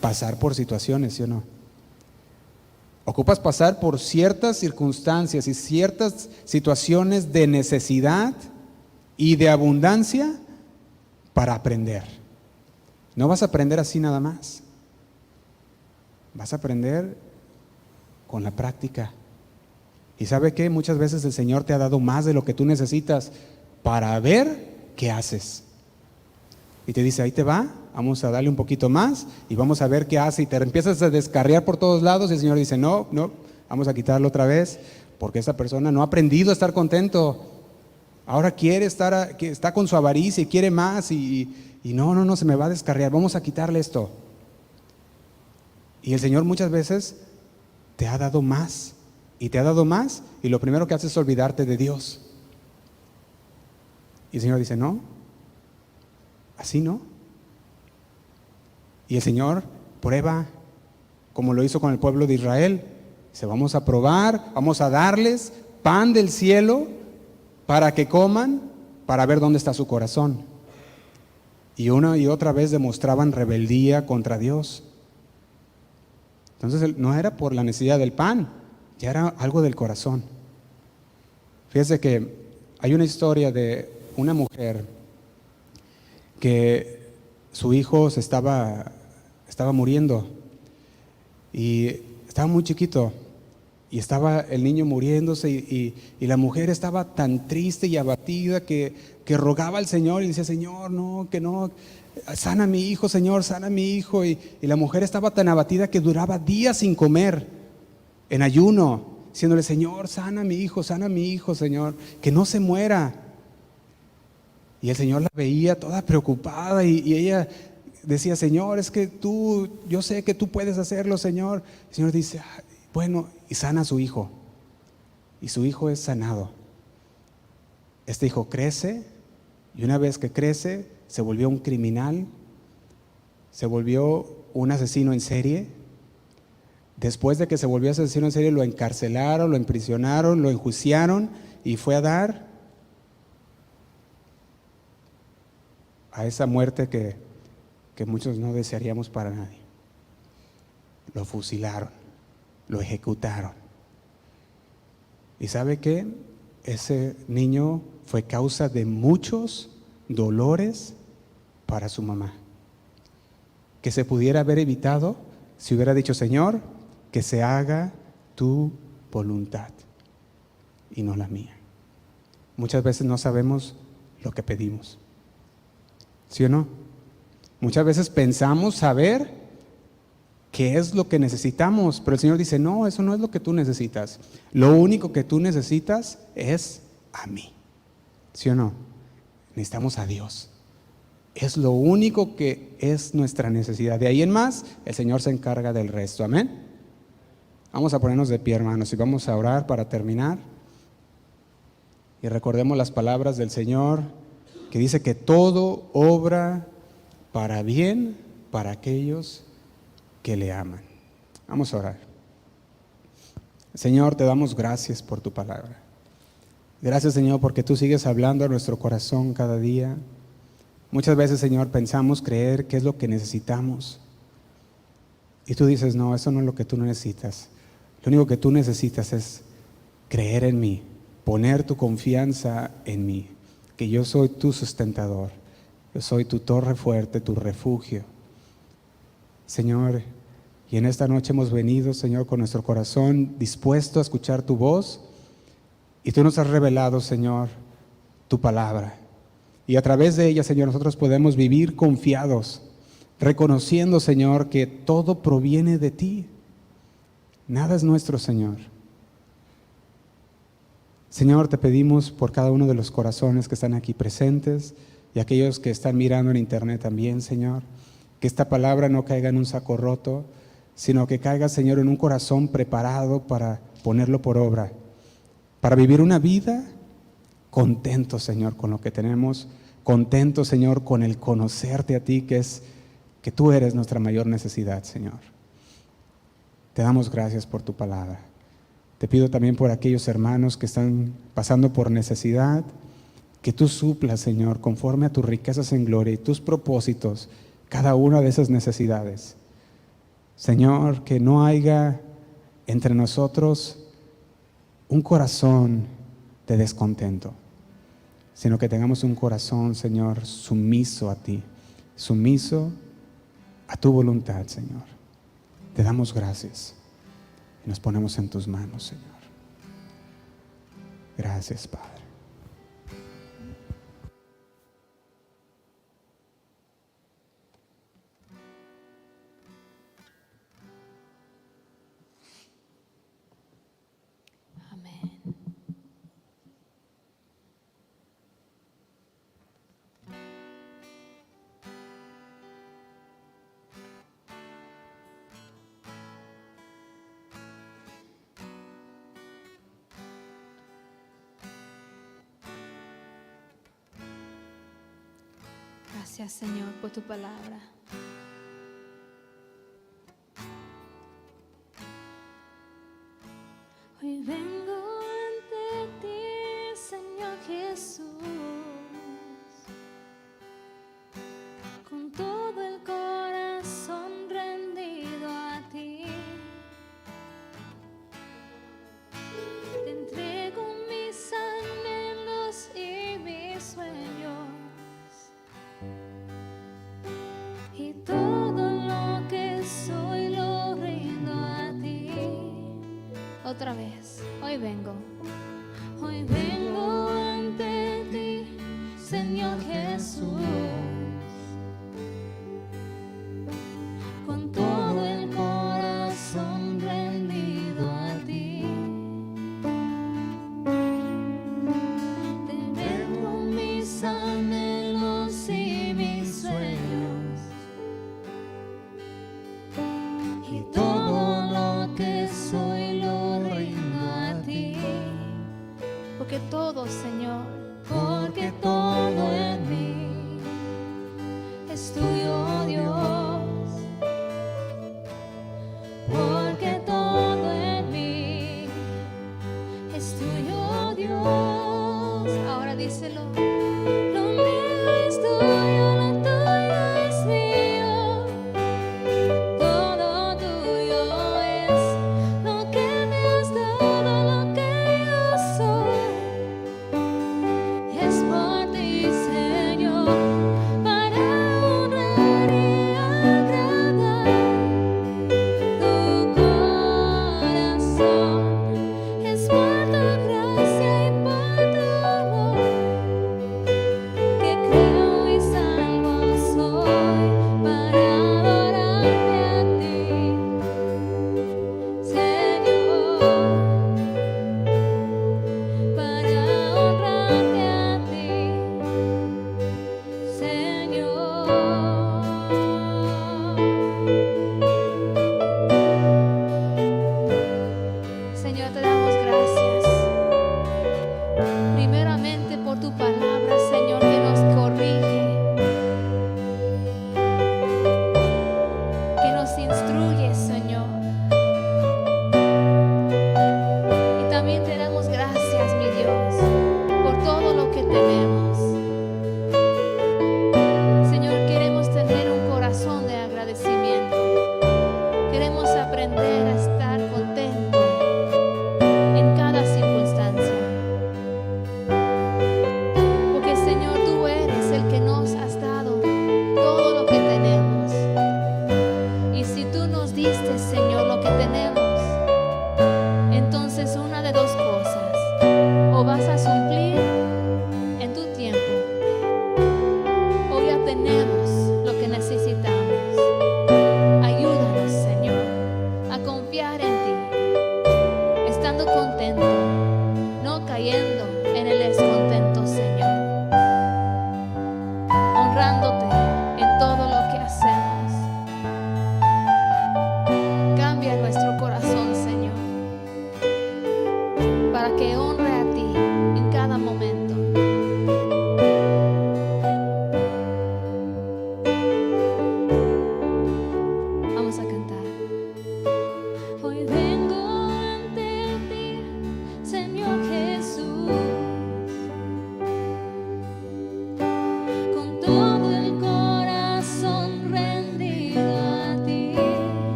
Pasar por situaciones, ¿sí o no? Ocupas pasar por ciertas circunstancias y ciertas situaciones de necesidad y de abundancia para aprender. No vas a aprender así nada más. Vas a aprender con la práctica. ¿Y sabe qué? Muchas veces el Señor te ha dado más de lo que tú necesitas para ver qué haces. Y te dice, ahí te va, vamos a darle un poquito más y vamos a ver qué hace. Y te empiezas a descarriar por todos lados y el Señor dice, no, vamos a quitarlo otra vez, porque esa persona no ha aprendido a estar contento. Ahora quiere está con su avaricia y quiere más y no, se me va a descarriar, vamos a quitarle esto. Y el Señor muchas veces te ha dado más y te ha dado más y lo primero que hace es olvidarte de Dios. Y el Señor dice, no, así no. Y el Señor prueba, como lo hizo con el pueblo de Israel. Dice, vamos a probar, vamos a darles pan del cielo para que coman, para ver dónde está su corazón. Y una y otra vez demostraban rebeldía contra Dios. Entonces no era por la necesidad del pan, ya era algo del corazón. Fíjese que hay una historia de una mujer que su hijo estaba muriendo y estaba muy chiquito y estaba el niño muriéndose y la mujer estaba tan triste y abatida que rogaba al Señor y decía, Señor, no, sana a mi hijo, Señor, sana a mi hijo. Y la mujer estaba tan abatida que duraba días sin comer, en ayuno, diciéndole, Señor, sana a mi hijo, Señor, que no se muera. Y el Señor la veía toda preocupada y ella decía, Señor, es que yo sé que tú puedes hacerlo, Señor. El Señor dice, bueno, y sana a su hijo. Y su hijo es sanado. Este hijo crece y una vez que crece se volvió un criminal, se volvió un asesino en serie. Después de que se volvió asesino en serie lo encarcelaron, lo emprisionaron, lo enjuiciaron y fue a dar a esa muerte que muchos no desearíamos para nadie. Lo fusilaron, lo ejecutaron. ¿Y sabe qué? Ese niño fue causa de muchos dolores para su mamá, que se pudiera haber evitado si hubiera dicho, Señor, que se haga tu voluntad y no la mía. Muchas veces no sabemos lo que pedimos, ¿sí o no? Muchas veces pensamos saber qué es lo que necesitamos, pero el Señor dice, no, eso no es lo que tú necesitas. Lo único que tú necesitas es a mí, ¿sí o no? Necesitamos a Dios. Es lo único que es nuestra necesidad. De ahí en más, el Señor se encarga del resto. Amén. Vamos a ponernos de pie, hermanos, y vamos a orar para terminar. Y recordemos las palabras del Señor, que dice que todo obra para bien para aquellos que le aman. Vamos a orar. Señor, te damos gracias por tu palabra. Gracias, Señor, porque tú sigues hablando a nuestro corazón cada día. Muchas veces, Señor, pensamos creer qué es lo que necesitamos. Y tú dices, no, eso no es lo que tú necesitas. Lo único que tú necesitas es creer en mí, poner tu confianza en mí, que yo soy tu sustentador, yo soy tu torre fuerte, tu refugio. Señor, y en esta noche hemos venido, Señor, con nuestro corazón dispuesto a escuchar tu voz, y tú nos has revelado, Señor, tu palabra. Y a través de ella, Señor, nosotros podemos vivir confiados, reconociendo, Señor, que todo proviene de ti. Nada es nuestro, Señor. Señor, te pedimos por cada uno de los corazones que están aquí presentes y aquellos que están mirando en internet también, Señor, que esta palabra no caiga en un saco roto, sino que caiga, Señor, en un corazón preparado para ponerlo por obra, para vivir una vida contento, Señor, con lo que tenemos, contento, Señor, con el conocerte a ti, que tú eres nuestra mayor necesidad, Señor. Te damos gracias por tu palabra. Te pido también por aquellos hermanos que están pasando por necesidad, que tú suplas, Señor, conforme a tus riquezas en gloria y tus propósitos, cada una de esas necesidades. Señor, que no haya entre nosotros un corazón de descontento, sino que tengamos un corazón, Señor, sumiso a ti, sumiso a tu voluntad, Señor. Te damos gracias y nos ponemos en tus manos, Señor. Gracias, Padre. Gracias, Señor, por tu palabra. Hoy vengo ante ti, Señor Jesús, con todo el corazón rendido a ti. Te entrego mis anhelos y mis sueños y todo lo que soy lo rindo a ti. Otra vez, hoy vengo ante ti, Señor Jesús, con todo el corazón rendido a ti. Te entrego mis anhelos y mis sueños y todo lo que soy lo rindo a ti. Porque todo, Señor, porque todo en mí es tuyo, Dios. Porque todo en mí es tuyo, Dios. Ahora díselo. Lo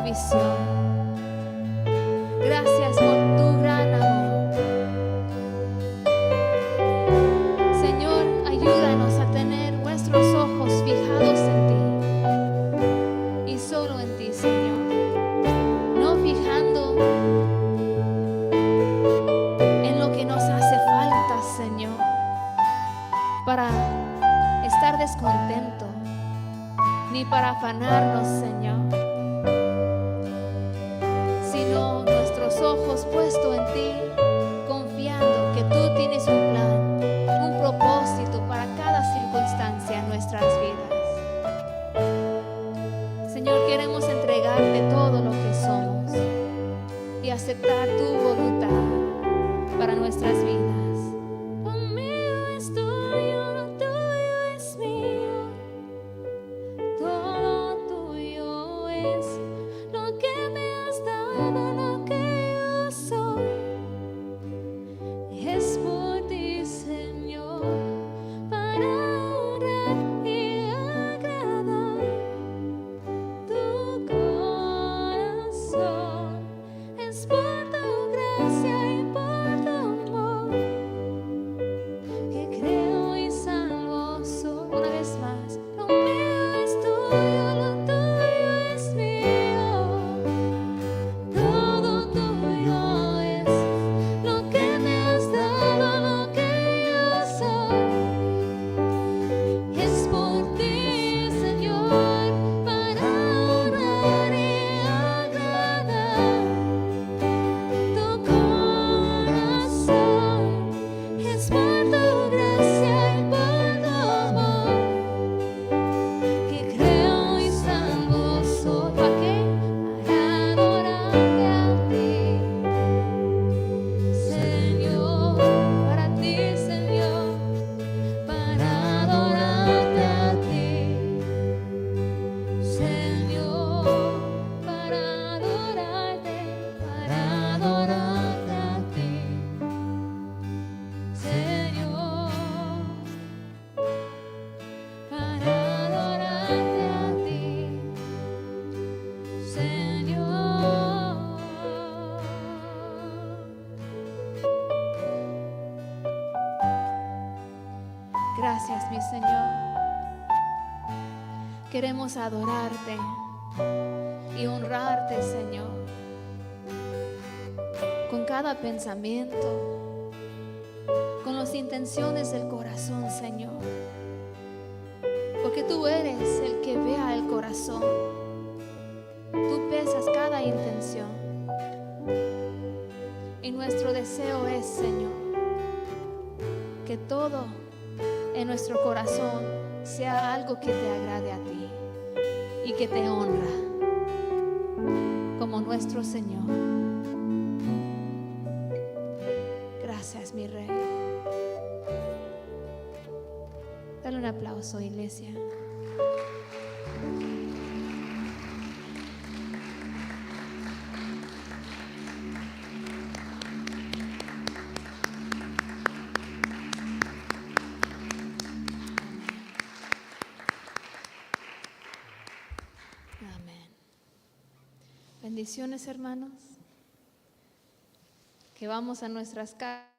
provisión. Gracias por tu gran amor. Señor, ayúdanos a tener nuestros ojos fijados en ti y solo en ti, Señor. No fijando en lo que nos hace falta, Señor, para estar descontento, ni para afanarnos, Señor, sino nuestros ojos puestos en ti, confiando que tú tienes un plan, un propósito para cada circunstancia en nuestras vidas. Señor, queremos entregarte todo lo que somos y aceptar tu voluntad para nuestras vidas. Lo mío es tuyo, lo tuyo es mío. Todo tuyo es lo que me has dado, lo que yo soy. Es por ti, Señor, para honrar y agradar tu corazón. Es por tu gracia y por tu amor que creo y salvo soy. Una vez más, lo mío es tuyo, lo tuyo es mío. Todo tuyo es lo que me has dado, lo que yo soy. Es por ti, Señor, para honrar y agradar tu corazón. Es por tu gracia y por tu amor que creo y salvo soy. ¿Para qué? Para adorarte a ti, Señor. Para ti, Señor. Para adorarte a ti, Señor. Para adorarte a ti, Señor. Para adorarte a ti, Señor. Gracias, mi Señor. Queremos adorarte y honrarte, Señor, con cada pensamiento, con las intenciones del corazón, Señor, porque tú eres el que vea el corazón. Tú pesas cada intención y nuestro deseo es, Señor, que todo en nuestro corazón sea algo que te agrade a ti y que te honra como nuestro Señor. Gracias, mi Rey. Dale un aplauso, iglesia. Amén. Bendiciones, hermanos. Que vamos a nuestras casas.